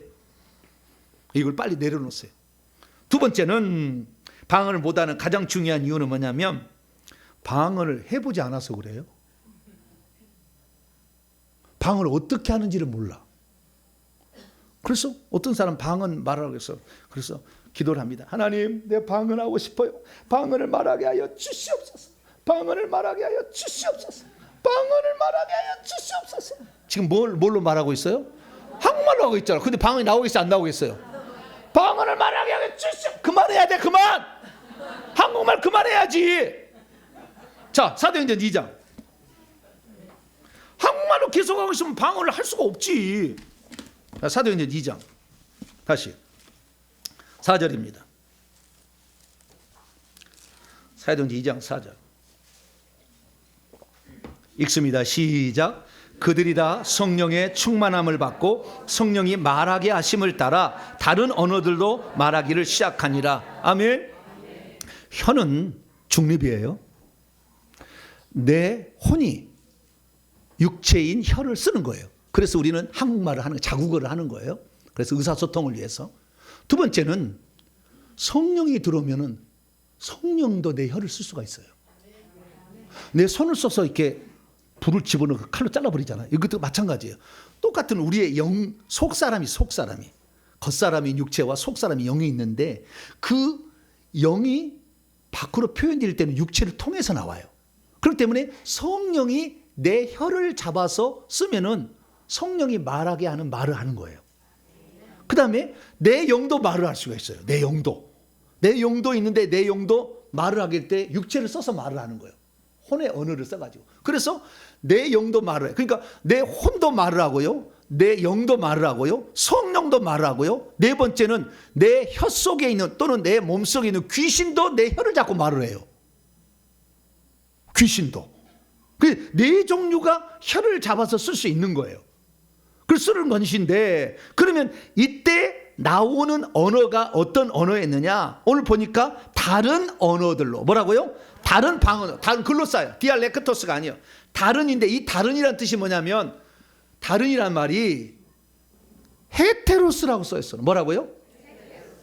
Speaker 1: 이걸 빨리 내려놓으세요. 두 번째는 방언을 못하는 가장 중요한 이유는 뭐냐면 방언을 해보지 않아서 그래요. 방언을 어떻게 하는지를 몰라. 그래서 어떤 사람 방언 말하라고 해서 그래서 기도를 합니다. 하나님, 내 방언하고 싶어요. 방언을 말하게 하여 주시옵소서. 방언을 말하게 하여 주시옵소서. 방언을 말하게 하여 주시옵소서. 지금 뭘로 말하고 있어요? 한국말로 하고 있잖아. 근데 방언이 나오겠어요? 안 나오겠어요? 방언을 말하게 하겠지. 그만해야 돼. 그만. 한국말 그만해야지. 자, 사도행전 2장. 한국말로 계속하고 있으면 방언을 할 수가 없지. 자, 사도행전 2장. 다시 4절입니다. 사도행전 2장 4절. 읽습니다. 시작. 그들이 다 성령의 충만함을 받고 성령이 말하게 하심을 따라 다른 언어들도 말하기를 시작하니라. 아멘. 혀는 중립이에요. 내 혼이 육체인 혀를 쓰는 거예요. 그래서 우리는 한국말을 하는, 자국어를 하는 거예요. 그래서 의사소통을 위해서. 두 번째는 성령이 들어오면은 성령도 내 혀를 쓸 수가 있어요. 내 손을 써서 이렇게 불을 집어넣고 칼로 잘라버리잖아요. 이것도 마찬가지예요. 똑같은 우리의 속사람이 겉사람이 육체와 속사람이 영이 있는데 그 영이 밖으로 표현될 때는 육체를 통해서 나와요. 그렇기 때문에 성령이 내 혀를 잡아서 쓰면은 성령이 말하게 하는 말을 하는 거예요. 그 다음에 내 영도 말을 할 수가 있어요. 내 영도 있는데 내 영도 말을 하게 할 때 육체를 써서 말을 하는 거예요. 혼의 언어를 써가지고. 그래서 내 영도 말을 해요. 그러니까 내 혼도 말을 하고요. 내 영도 말을 하고요. 성령도 말을 하고요. 네 번째는 내 혀 속에 있는 또는 내 몸속에 있는 귀신도 내 혀를 잡고 말을 해요. 귀신도. 그 네 종류가 혀를 잡아서 쓸 수 있는 거예요. 그걸 쓰는 것인데 그러면 이때 나오는 언어가 어떤 언어였느냐? 오늘 보니까 다른 언어들로 뭐라고요? 다른 방언, 다른 글로사예요. 디알렉토스가 아니에요. 다른인데 이 다른이란 뜻이 뭐냐면 다른이란 말이 헤테로스라고 써 있어요. 뭐라고요?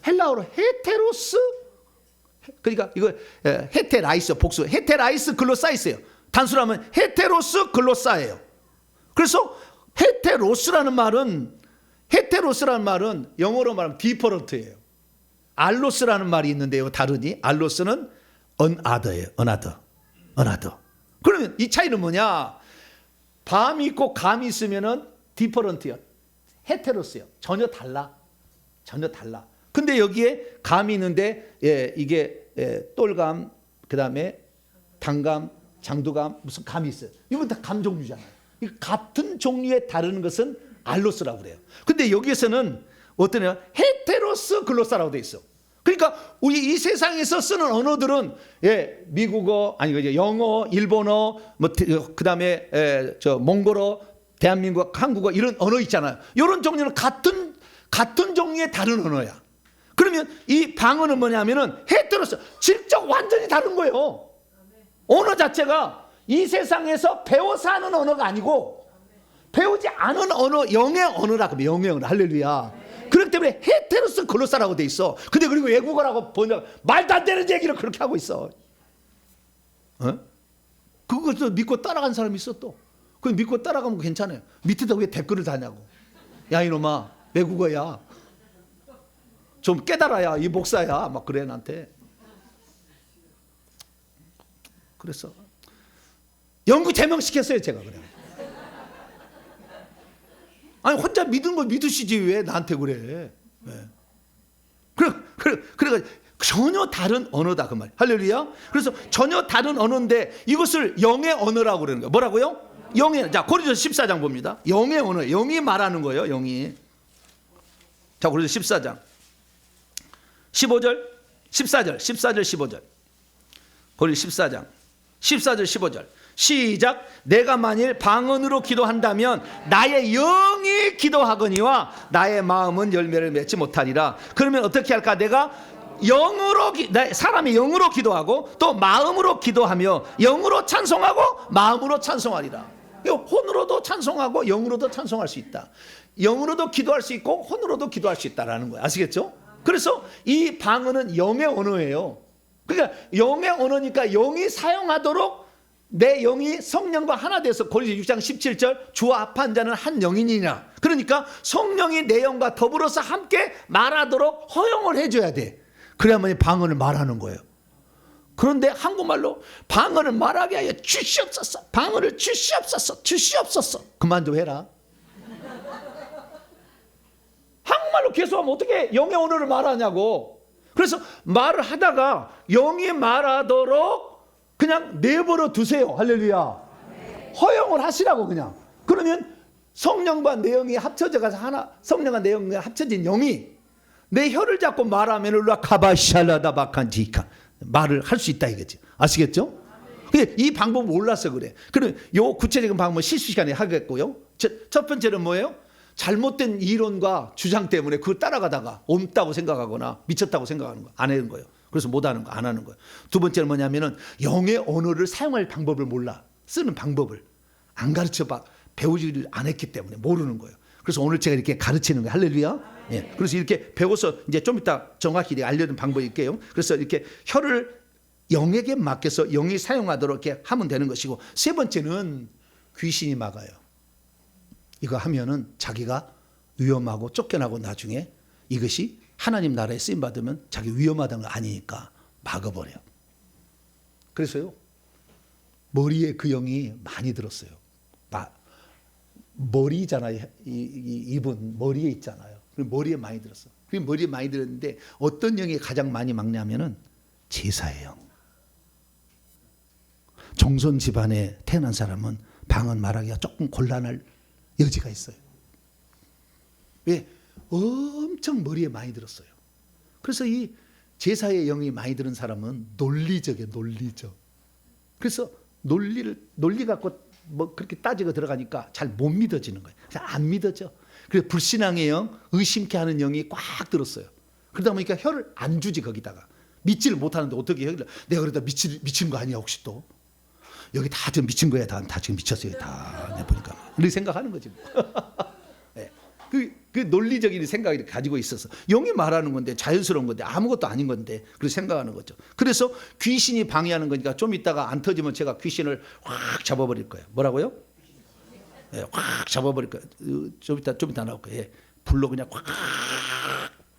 Speaker 1: 헬라어로 헤테로스. 그러니까 이거 헤테라이스 복수. 헤테라이스 글로사이스예요. 단수라면 헤테로스 글로사예요. 그래서 헤테로스라는 말은 영어로 말하면 디퍼런트예요. 알로스라는 말이 있는데요. 다르니 알로스는 another예요. another. 그러면 이 차이는 뭐냐? 밤이 있고 감이 있으면은 디퍼런트요. 헤테로스요. 전혀 달라. 근데 여기에 감이 있는데 이게 똘감, 그다음에 단감, 장두감 무슨 감이 있어요. 이건 다 감 종류잖아요. 같은 종류의 다른 것은 알로스라고 그래요. 근데 여기에서는 어떠냐? 헤테로스 글로사라고 돼 있어. 그러니까 우리 이 세상에서 쓰는 언어들은 미국어, 아니 영어, 일본어, 그다음에 몽골어, 대한민국, 한국어 이런 언어 있잖아요. 이런 종류는 같은 종류의 다른 언어야. 그러면 이 방언은 뭐냐면은 헤테로스, 질적 완전히 다른 거예요. 언어 자체가 이 세상에서 배워서 하는 언어가 아니고 배우지 않은 언어, 영의 언어라고 해요. 영의 언어. 할렐루야. 그렇기 때문에 헤테로스 글로사라고 돼 있어. 근데 그리고 외국어라고 번역, 말도 안 되는 얘기를 그렇게 하고 있어. 그것도 믿고 따라간 사람이 있어 또. 그 믿고 따라가면 괜찮아요. 밑에다 왜 댓글을 다냐고. 야 이놈아, 외국어야. 좀 깨달아야 이 목사야. 막 그래 나한테. 그래서 영구 제명시켰어요 제가. 그래. 아니 혼자 믿은 거 믿으시지 왜 나한테 그래. 그래 전혀 다른 언어다 그 말. 할렐루야. 그래서 전혀 다른 언어인데 이것을 영의 언어라고 그러는 거예요. 뭐라고요? 영의. 자 고린도서 14장 봅니다. 영의 언어. 영이 말하는 거예요. 영이. 자 고린도서 14장 15절 14절 15절. 고린도서 14장 14절 15절. 시작. 내가 만일 방언으로 기도한다면 나의 영이 기도하거니와 나의 마음은 열매를 맺지 못하리라. 그러면 어떻게 할까? 내가 영으로 사람이 영으로 기도하고 또 마음으로 기도하며 영으로 찬송하고 마음으로 찬송하리라. 혼으로도 찬송하고 영으로도 찬송할 수 있다. 영으로도 기도할 수 있고 혼으로도 기도할 수 있다라는 거예요. 아시겠죠? 그래서 이 방언은 영의 언어예요. 그러니까 영의 언어니까 영이 사용하도록 내 영이 성령과 하나 돼서 고린도서 6장 17절 주와 합한 자는 한 영이니라. 그러니까 성령이 내 영과 더불어서 함께 말하도록 허용을 해줘야 돼. 그래야만 방언을 말하는 거예요. 그런데 한국말로 방언을 말하게 하여 주시옵소서. 방언을 주시옵소서. 주시옵소서. 그만 좀 해라. 한국말로 계속하면 어떻게 영의 언어를 말하냐고. 그래서 말을 하다가 영이 말하도록 그냥 내버려 두세요. 할렐루야. 허용을 하시라고 그냥. 그러면 성령과 내영이 합쳐져 가서 하나, 성령과 내영이 합쳐진 영이 내 혀를 잡고 말하면 카바샬라다 바칸지카 말을 할 수 있다 이거지. 아시겠죠? 이 방법 몰라서 그래. 그럼 요 구체적인 방법은 실수 시간에 하겠고요. 첫 번째는 뭐예요? 잘못된 이론과 주장 때문에 그걸 따라가다가 옳다고 생각하거나 미쳤다고 생각하는 거 안 하는 거예요. 그래서 못 하는 거 안 하는 거예요. 두 번째는 뭐냐면은 영의 언어를 사용할 방법을 몰라. 쓰는 방법을 안 가르쳐 봐. 배우지를 안 했기 때문에 모르는 거예요. 그래서 오늘 제가 이렇게 가르치는 거예요. 할렐루야. 예. 그래서 이렇게 배워서 이제 좀 이따 정확히 알려준 방법이 있게요. 그래서 이렇게 혀를 영에게 맡겨서 영이 사용하도록 이렇게 하면 되는 것이고, 세 번째는 귀신이 막아요. 이거 하면은 자기가 위험하고 쫓겨나고 나중에 이것이 하나님 나라에 쓰임 받으면 자기 위험하다는 거 아니니까 막아버려. 그래서요 머리에 그 영이 많이 들었어요. 머리잖아요. 입은 머리에 있잖아요. 머리에 많이 들었어. 머리에 많이 들었는데 어떤 영이 가장 많이 막냐면은 제사의 영. 종손 집안에 태어난 사람은 방언 말하기가 조금 곤란할 여지가 있어요. 왜? 엄청 머리에 많이 들었어요. 그래서 이 제사의 영이 많이 들은 사람은 논리적이에요. 논리적. 그래서 논리 갖고 뭐 그렇게 따지고 들어가니까 잘 못 믿어지는 거예요. 그래서 안 믿어져. 그래서 불신앙의 영, 의심케 하는 영이 꽉 들었어요. 그러다 보니까 혀를 안 주지. 거기다가 믿지를 못하는데 어떻게 혀를, 내가 그러다 미친 거 아니야 혹시 또 여기 다 지금 미친 거야. 다 지금 미쳤어요. 다 내 보니까 이렇게 생각하는 거지. 네. 그 논리적인 생각을 가지고 있어서 영이 말하는 건데 자연스러운 건데 아무것도 아닌 건데 그렇게 생각하는 거죠. 그래서 귀신이 방해하는 거니까 좀 이따가 안 터지면 제가 귀신을 확 잡아버릴 거예요. 뭐라고요? 네, 확 잡아버릴 거예요. 좀 이따 나올 거예요. 예. 불로 그냥 확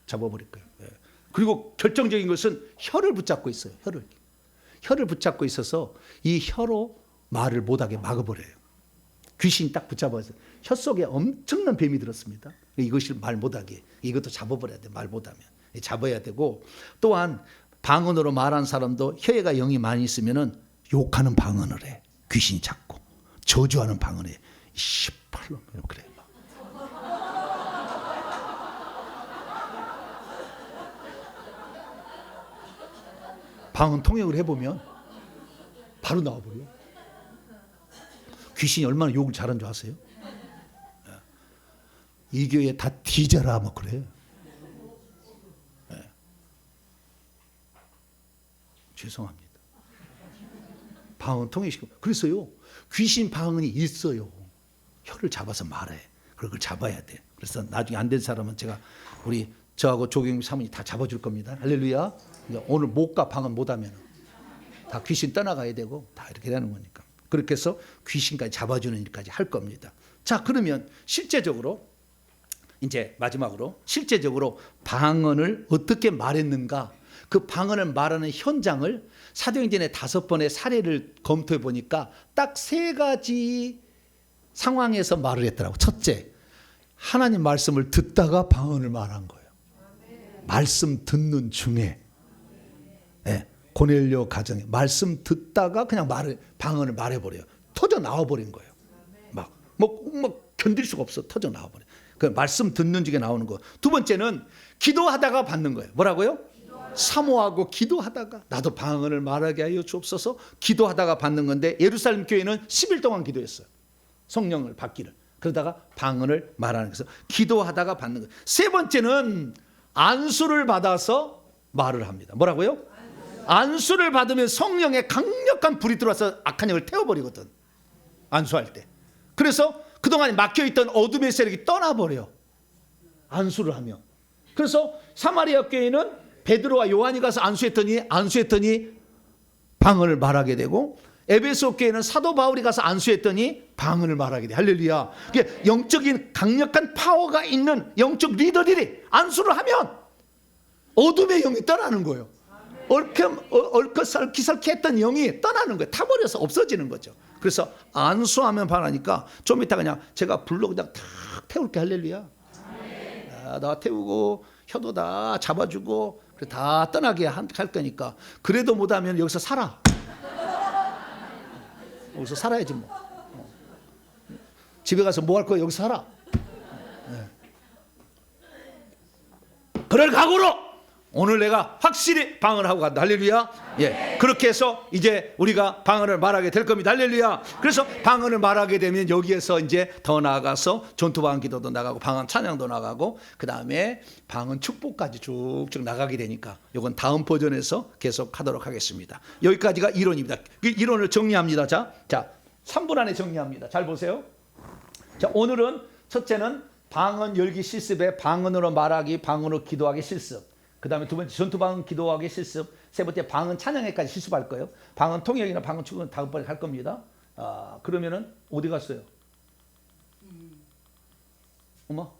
Speaker 1: 잡아버릴 거예요. 예. 그리고 결정적인 것은 혀를 붙잡고 있어요. 혀를 붙잡고 있어서 이 혀로 말을 못하게 막아버려요. 귀신이 딱 붙잡아서 혀 속에 엄청난 뱀이 들었습니다. 이것을 말 못하게 이것도 잡아버려야 돼. 말 못하면 잡아야 되고, 또한 방언으로 말하는 사람도 혀에가 영이 많이 있으면은 욕하는 방언을 해. 귀신이 잡고 저주하는 방언을 해. 씨발로 그래. 방언 통역을 해보면 바로 나와버려. 귀신이 얼마나 욕을 잘하는 줄 아세요? 이 교회 다 뒤져라 뭐 그래. 죄송합니다. 방언 통역시키고. 그래서요 귀신 방언이 있어요. 혀를 잡아서 말해. 그걸 잡아야 돼. 그래서 나중에 안 된 사람은 제가 저하고 조경임 사모님 다 잡아줄 겁니다. 할렐루야. 오늘 못가 방언 못하면 다 귀신 떠나가야 되고 다 이렇게 되는 거니까. 그렇게 해서 귀신까지 잡아주는 일까지 할 겁니다. 자, 그러면 실제적으로 이제 마지막으로 실제적으로 방언을 어떻게 말했는가, 그 방언을 말하는 현장을 사도행전의 5번의 사례를 검토해 보니까 딱 3가지 상황에서 말을 했더라고. 첫째, 하나님 말씀을 듣다가 방언을 말한 거예요. 말씀 듣는 중에. 네, 고넬료 가정에 말씀 듣다가 그냥 방언을 말해버려요. 터져 나와버린 거예요. 막 견딜 수가 없어. 터져 나와버려. 그 말씀 듣는 중에 나오는 거. 두 번째는 기도하다가 받는 거예요. 뭐라고요? 사모하고 기도하다가 나도 방언을 말하게 하여 주옵소서. 기도하다가 받는 건데 예루살렘 교회는 10일 동안 기도했어요. 성령을 받기를. 그러다가 방언을 말하는 거예요. 기도하다가 받는 거예요. 세 번째는 안수를 받아서 말을 합니다. 뭐라고요? 안수를 받으면 성령의 강력한 불이 들어와서 악한 영을 태워버리거든. 안수할 때. 그래서 그동안 막혀있던 어둠의 세력이 떠나버려. 안수를 하면. 그래서 사마리아 교회는 베드로와 요한이 가서 안수했더니 방언을 말하게 되고, 에베소 교회는 사도 바울이 가서 안수했더니 방언을 말하게 돼. 할렐루야. 영적인 강력한 파워가 있는 영적 리더들이 안수를 하면 어둠의 영이 떠나는 거예요. 얽혀설키설키 했던 영이 떠나는 거예요. 타버려서 없어지는 거죠. 그래서 안수하면 반하니까 좀 이따 그냥 제가 불로 그냥 탁 태울게. 할렐루야. 나 태우고 효도 다 잡아주고 다 떠나게 할 거니까. 그래도 못하면 여기서 살아. 여기서 살아야지 뭐. 집에 가서 뭐 할 거야? 여기서 살아. 그럴 각오로 오늘 내가 확실히 방언을 하고 간다. 할렐루야. 예. 그렇게 해서 이제 우리가 방언을 말하게 될 겁니다. 할렐루야. 그래서 방언을 말하게 되면 여기에서 이제 더 나아가서 전투방언 기도도 나가고 방언 찬양도 나가고 그다음에 방언 축복까지 쭉쭉 나가게 되니까 이건 다음 버전에서 계속 하도록 하겠습니다. 여기까지가 이론입니다. 그 이론을 정리합니다. 자, 3분 안에 정리합니다. 잘 보세요. 자, 오늘은 첫째는 방언 열기 실습에 방언으로 말하기, 방언으로 기도하기 실습. 그 다음에 두 번째 전투방언 기도하기 실습. 세 번째 방언 찬양회까지 실습할 거예요. 방언 통역이나 방언 축은 다음번에 할 겁니다. 그러면은 어디 갔어요? 어머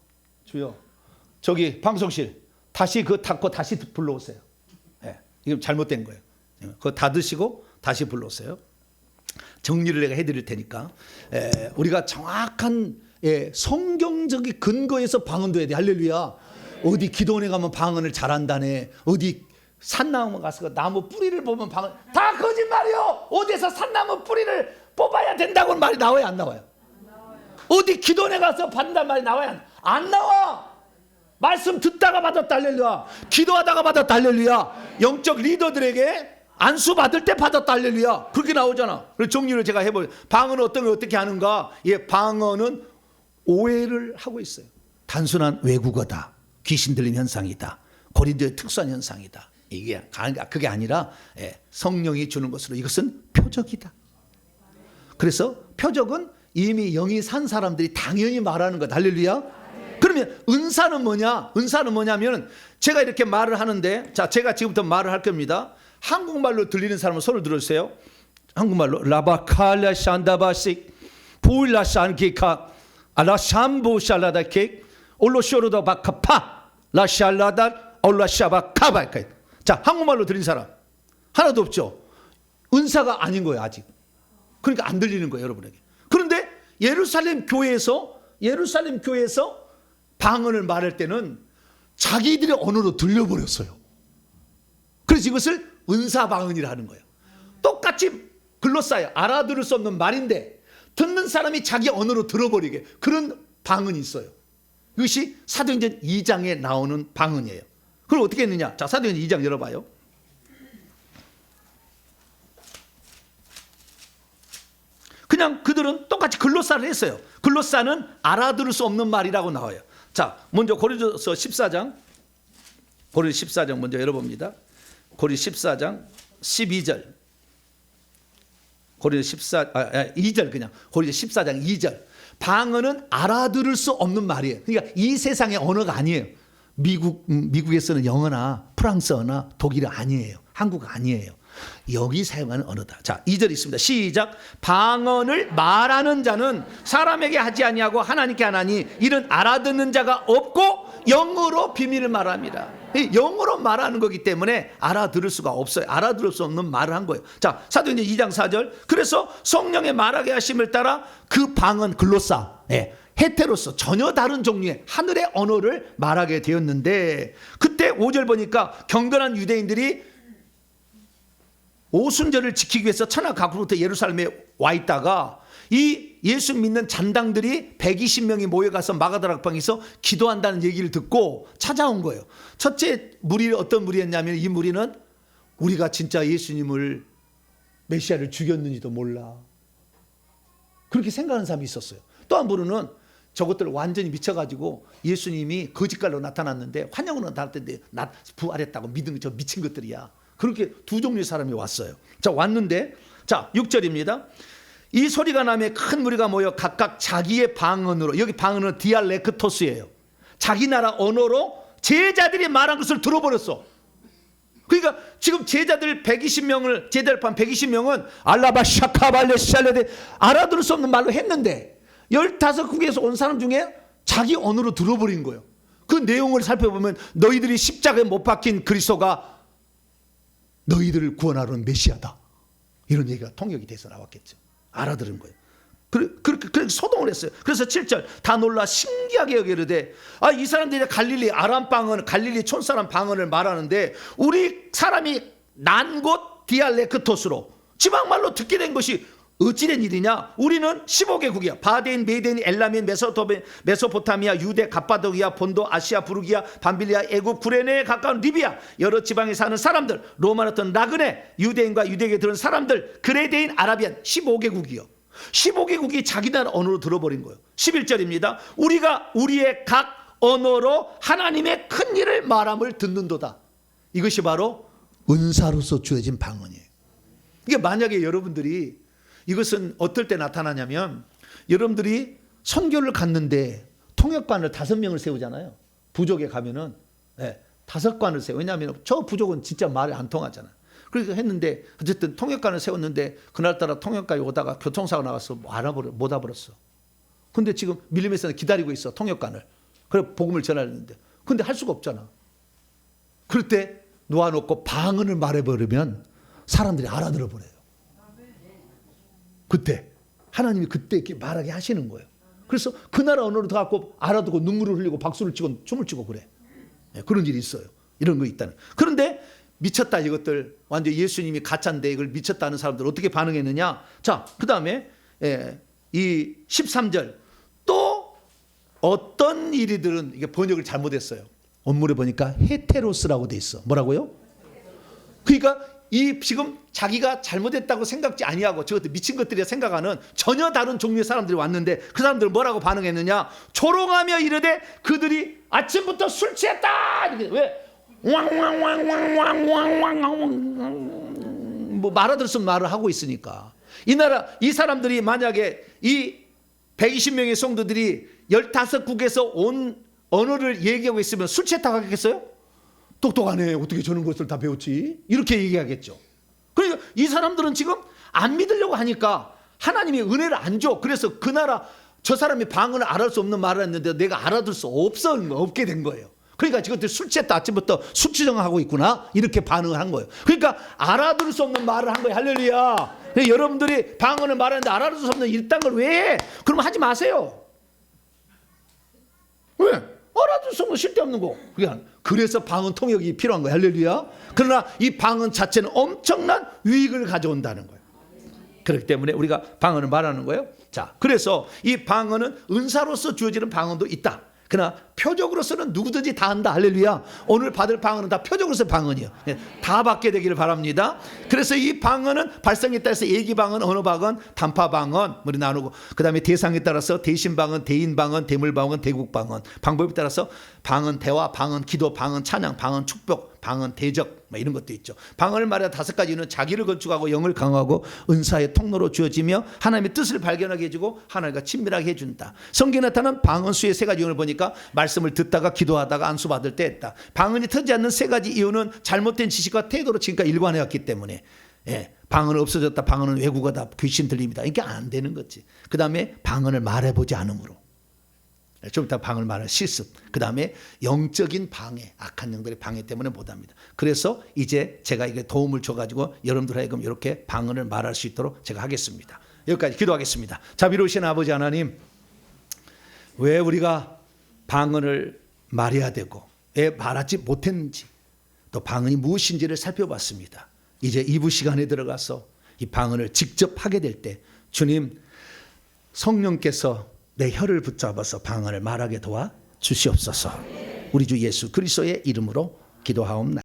Speaker 1: 주여 저기 방송실 다시 그거 닫고 다시 불러오세요. 네, 이건 잘못된 거예요. 그거 닫으시고 다시 불러오세요. 정리를 내가 해드릴 테니까 우리가 정확한 성경적인 근거에서 방언도 해야 돼. 할렐루야. 어디 기도원에 가면 방언을 잘한다네. 어디 산나무 가서 나무 뿌리를 보면 방언. 다 거짓말이요. 어디서 산나무 뿌리를 뽑아야 된다고 말이 나와요? 안 나와요? 어디 기도원에 가서 받는단 말이 나와요? 안 나와. 말씀 듣다가 받았다. 할렐루야. 기도하다가 받았다. 할렐루야. 영적 리더들에게 안수 받을 때 받았다. 할렐루야. 그렇게 나오잖아. 그래서 정리를 제가 해보요. 방언은 어떤 걸 어떻게 하는가? 방언은 오해를 하고 있어요. 단순한 외국어다. 귀신 들림 현상이다. 고린도의 특수한 현상이다. 이게 그게 아니라 성령이 주는 것으로 이것은 표적이다. 그래서 표적은 이미 영이 산 사람들이 당연히 말하는 것. 할렐루야. 그러면 은사는 뭐냐? 은사는 뭐냐면 제가 이렇게 말을 하는데 자 제가 지금부터 말을 할 겁니다. 한국말로 들리는 사람은 손을 들어주세요. 한국말로 라바칼라 샨다바식 부일라샨기카 알라샴보샬라다케 올로쇼로다 바카파 라샬라다 올라샤바카바. 자 한국말로 들린 사람 하나도 없죠. 은사가 아닌 거예요 아직. 그러니까 안 들리는 거예요 여러분에게. 그런데 예루살렘 교회에서 방언을 말할 때는 자기들의 언어로 들려버렸어요. 그래서 이것을 은사방언이라 하는 거예요. 똑같이 글로사요. 알아들을 수 없는 말인데 듣는 사람이 자기 언어로 들어버리게 그런 방언이 있어요. 이것이 사도행전 2장에 나오는 방언이에요. 그럼 어떻게 했느냐? 자, 사도행전 2장 열어봐요. 그냥 그들은 똑같이 글로사를 했어요. 글로사는 알아들을 수 없는 말이라고 나와요. 자, 먼저 고린도서 14장 먼저 열어봅니다. 고린도 14장 12절. 고린도 2절 그냥. 고린도 14장 2절. 방언은 알아들을 수 없는 말이에요. 그러니까 이 세상의 언어가 아니에요. 미국에 쓰는 영어나 프랑스어나 독일어 아니에요. 한국어 아니에요. 여기 사용하는 언어다. 자, 2절 있습니다. 시작. 방언을 말하는 자는 사람에게 하지 아니하고 하나님께 하나니 이는 알아듣는 자가 없고 영어로 비밀을 말합니다. 영어로 말하는 거기 때문에 알아들을 수가 없어요. 알아들을 수 없는 말을 한 거예요. 자, 사도행전 2장 4절. 그래서 성령의 말하게 하심을 따라 그 방언 글로사, 헤테로스 전혀 다른 종류의 하늘의 언어를 말하게 되었는데 그때 5절 보니까 경건한 유대인들이 오순절을 지키기 위해서 천하 각국부터 예루살렘에 와 있다가 이 예수 믿는 잔당들이 120명이 모여가서 마가다락방에서 기도한다는 얘기를 듣고 찾아온 거예요. 첫째 무리 어떤 무리였냐면 이 무리는 우리가 진짜 예수님을 메시아를 죽였는지도 몰라. 그렇게 생각하는 사람이 있었어요. 또 한 부류는 저것들 완전히 미쳐가지고 예수님이 거짓말로 나타났는데 환영으로 나타났는데 부활했다고 믿은 저 미친 것들이야. 그렇게 두 종류의 사람이 왔어요. 자, 왔는데 자 6절입니다. 이 소리가 나며 큰 무리가 모여 각각 자기의 방언으로, 여기 방언은 디알렉토스예요. 자기 나라 언어로 제자들이 말한 것을 들어버렸어. 그러니까 지금 제자들 120명을 제자들 반 120명은 알라바 샤카발레 샬레데 알아들을 수 없는 말로 했는데 15국에서 온 사람 중에 자기 언어로 들어버린 거예요. 그 내용을 살펴보면 너희들이 십자가에 못 박힌 그리스도가 너희들을 구원하러 메시아다. 이런 얘기가 통역이 돼서 나왔겠죠. 알아들은 거예요. 그렇게 소동을 했어요. 그래서 7절 다 놀라 신기하게 여기르되 이 사람들이 갈릴리 아람 방언 갈릴리 촌사람 방언을 말하는데 우리 사람이 난 곳 디알레크토스로 지방말로 듣게 된 것이 어찌된 일이냐. 우리는 15개국이야. 바데인, 메데인, 엘라민, 메소포타미아, 유대, 갑바도기아, 본도, 아시아, 부르기아, 밤빌리아, 애굽, 구레네에 가까운 리비아 여러 지방에 사는 사람들, 로마였던 나그네, 유대인과 유대계에 들은 사람들, 그레데인, 아라비안 15개국이요. 15개국이 자기 나라 언어로 들어버린 거예요. 11절입니다. 우리가 우리의 각 언어로 하나님의 큰 일을 말함을 듣는도다. 이것이 바로 은사로서 주어진 방언이에요. 이게 만약에 여러분들이 이것은 어떨 때 나타나냐면 여러분들이 선교를 갔는데 통역관을 5명을 세우잖아요. 부족에 가면은 5관을 세워. 왜냐하면 저 부족은 진짜 말이 안 통하잖아요. 그래서 했는데 어쨌든 통역관을 세웠는데 그날따라 통역관이 오다가 교통사고 나가서 못 알아버렸어. 근데 지금 밀림에서는 기다리고 있어, 통역관을. 그래 복음을 전하려는데. 근데 할 수가 없잖아. 그럴 때 놓아놓고 방언을 말해버리면 사람들이 알아들어 버려요. 그때 하나님이 그때 이렇게 말하게 하시는 거예요. 그래서 그 나라 언어로 더 갖고 알아듣고 눈물을 흘리고 박수를 치고 춤을 추고 그래. 그런 일이 있어요. 이런 거 있다는. 그런데 미쳤다 이것들 완전 예수님이 가짜인데 이걸 미쳤다 하는 사람들 어떻게 반응했느냐. 자, 그 다음에 이 13절 또 어떤 일이들은 이게 번역을 잘못했어요. 원문에 보니까 헤테로스라고 돼 있어. 뭐라고요? 그러니까 이 지금 자기가 잘못했다고 생각지 아니하고 저것들 미친 것들이 생각하는 전혀 다른 종류의 사람들이 왔는데 그 사람들은 뭐라고 반응했느냐. 조롱하며 이르되 그들이 아침부터 술 취했다. 이렇게 왜? 왕왕왕왕왕왕왕왕 뭐 말아들 수 없는 말을 하고 있으니까. 이 사람들이 만약에 이 120명의 성도들이 15국에서 온 언어를 얘기하고 있으면 술 취했다고 하겠어요? 똑똑하네. 어떻게 저런 것을 다 배웠지? 이렇게 얘기하겠죠. 그러니까 이 사람들은 지금 안 믿으려고 하니까 하나님이 은혜를 안 줘. 그래서 그 나라 저 사람이 방언을 알아들 수 없는 말을 했는데 내가 알아들 수 없게 된 거예요. 그러니까 저것들 술 취했다. 아침부터 수치정하고 있구나. 이렇게 반응을 한 거예요. 그러니까 알아들 수 없는 말을 한 거예요. 할렐루야. 여러분들이 방언을 말하는데 알아들 수 없는 이딴 걸 왜 해? 그러면 하지 마세요. 왜? 알아들 수 없는 쓸데없는 거. 그래서 방언 통역이 필요한 거예요. 할렐루야. 그러나 이 방언 자체는 엄청난 유익을 가져온다는 거예요. 그렇기 때문에 우리가 방언을 말하는 거예요. 자, 그래서 이 방언은 은사로서 주어지는 방언도 있다. 그러나 표적으로서는 누구든지 다 한다. 할렐루야. 오늘 받을 방언은 다 표적으로서의 방언이에요. 다 받게 되기를 바랍니다. 그래서 이 방언은 발성에 따라서 예기방언, 언어방언, 단파방언 우리 나누고 그 다음에 대상에 따라서 대신방언, 대인방언, 대물방언, 대국방언 방법에 따라서 방언, 대화, 방언, 기도, 방언, 찬양, 방언, 축복, 방언, 대적 뭐 이런 것도 있죠. 방언을 말해 5가지는 자기를 건축하고 영을 강화하고 은사의 통로로 주어지며 하나님의 뜻을 발견하게 해주고 하나님과 친밀하게 해준다. 성경에 나타난 방언 수의 3가지 이유를 보니까 말씀을 듣다가 기도하다가 안수받을 때 했다. 방언이 터지지 않는 3가지 이유는 잘못된 지식과 태도로 지금까지 일관해왔기 때문에 방언은 없어졌다. 방언은 외국어다. 귀신 들립니다. 이게 안 되는 거지. 그 다음에 방언을 말해보지 않으므로 좀 이따 방언을 말할 실습. 그 다음에 영적인 방해, 악한 영들의 방해 때문에 못합니다. 그래서 이제 제가 이게 도움을 줘가지고 여러분들 하여금 이렇게 방언을 말할 수 있도록 제가 하겠습니다. 여기까지 기도하겠습니다. 자비로우신 아버지 하나님, 왜 우리가 방언을 말해야 되고 왜 말하지 못했는지 또 방언이 무엇인지를 살펴봤습니다. 이제 2부 시간에 들어가서 이 방언을 직접 하게 될 때 주님 성령께서 내 혀를 붙잡아서 방언을 말하게 도와 주시옵소서. 우리 주 예수 그리스도의 이름으로 기도하옵나이다.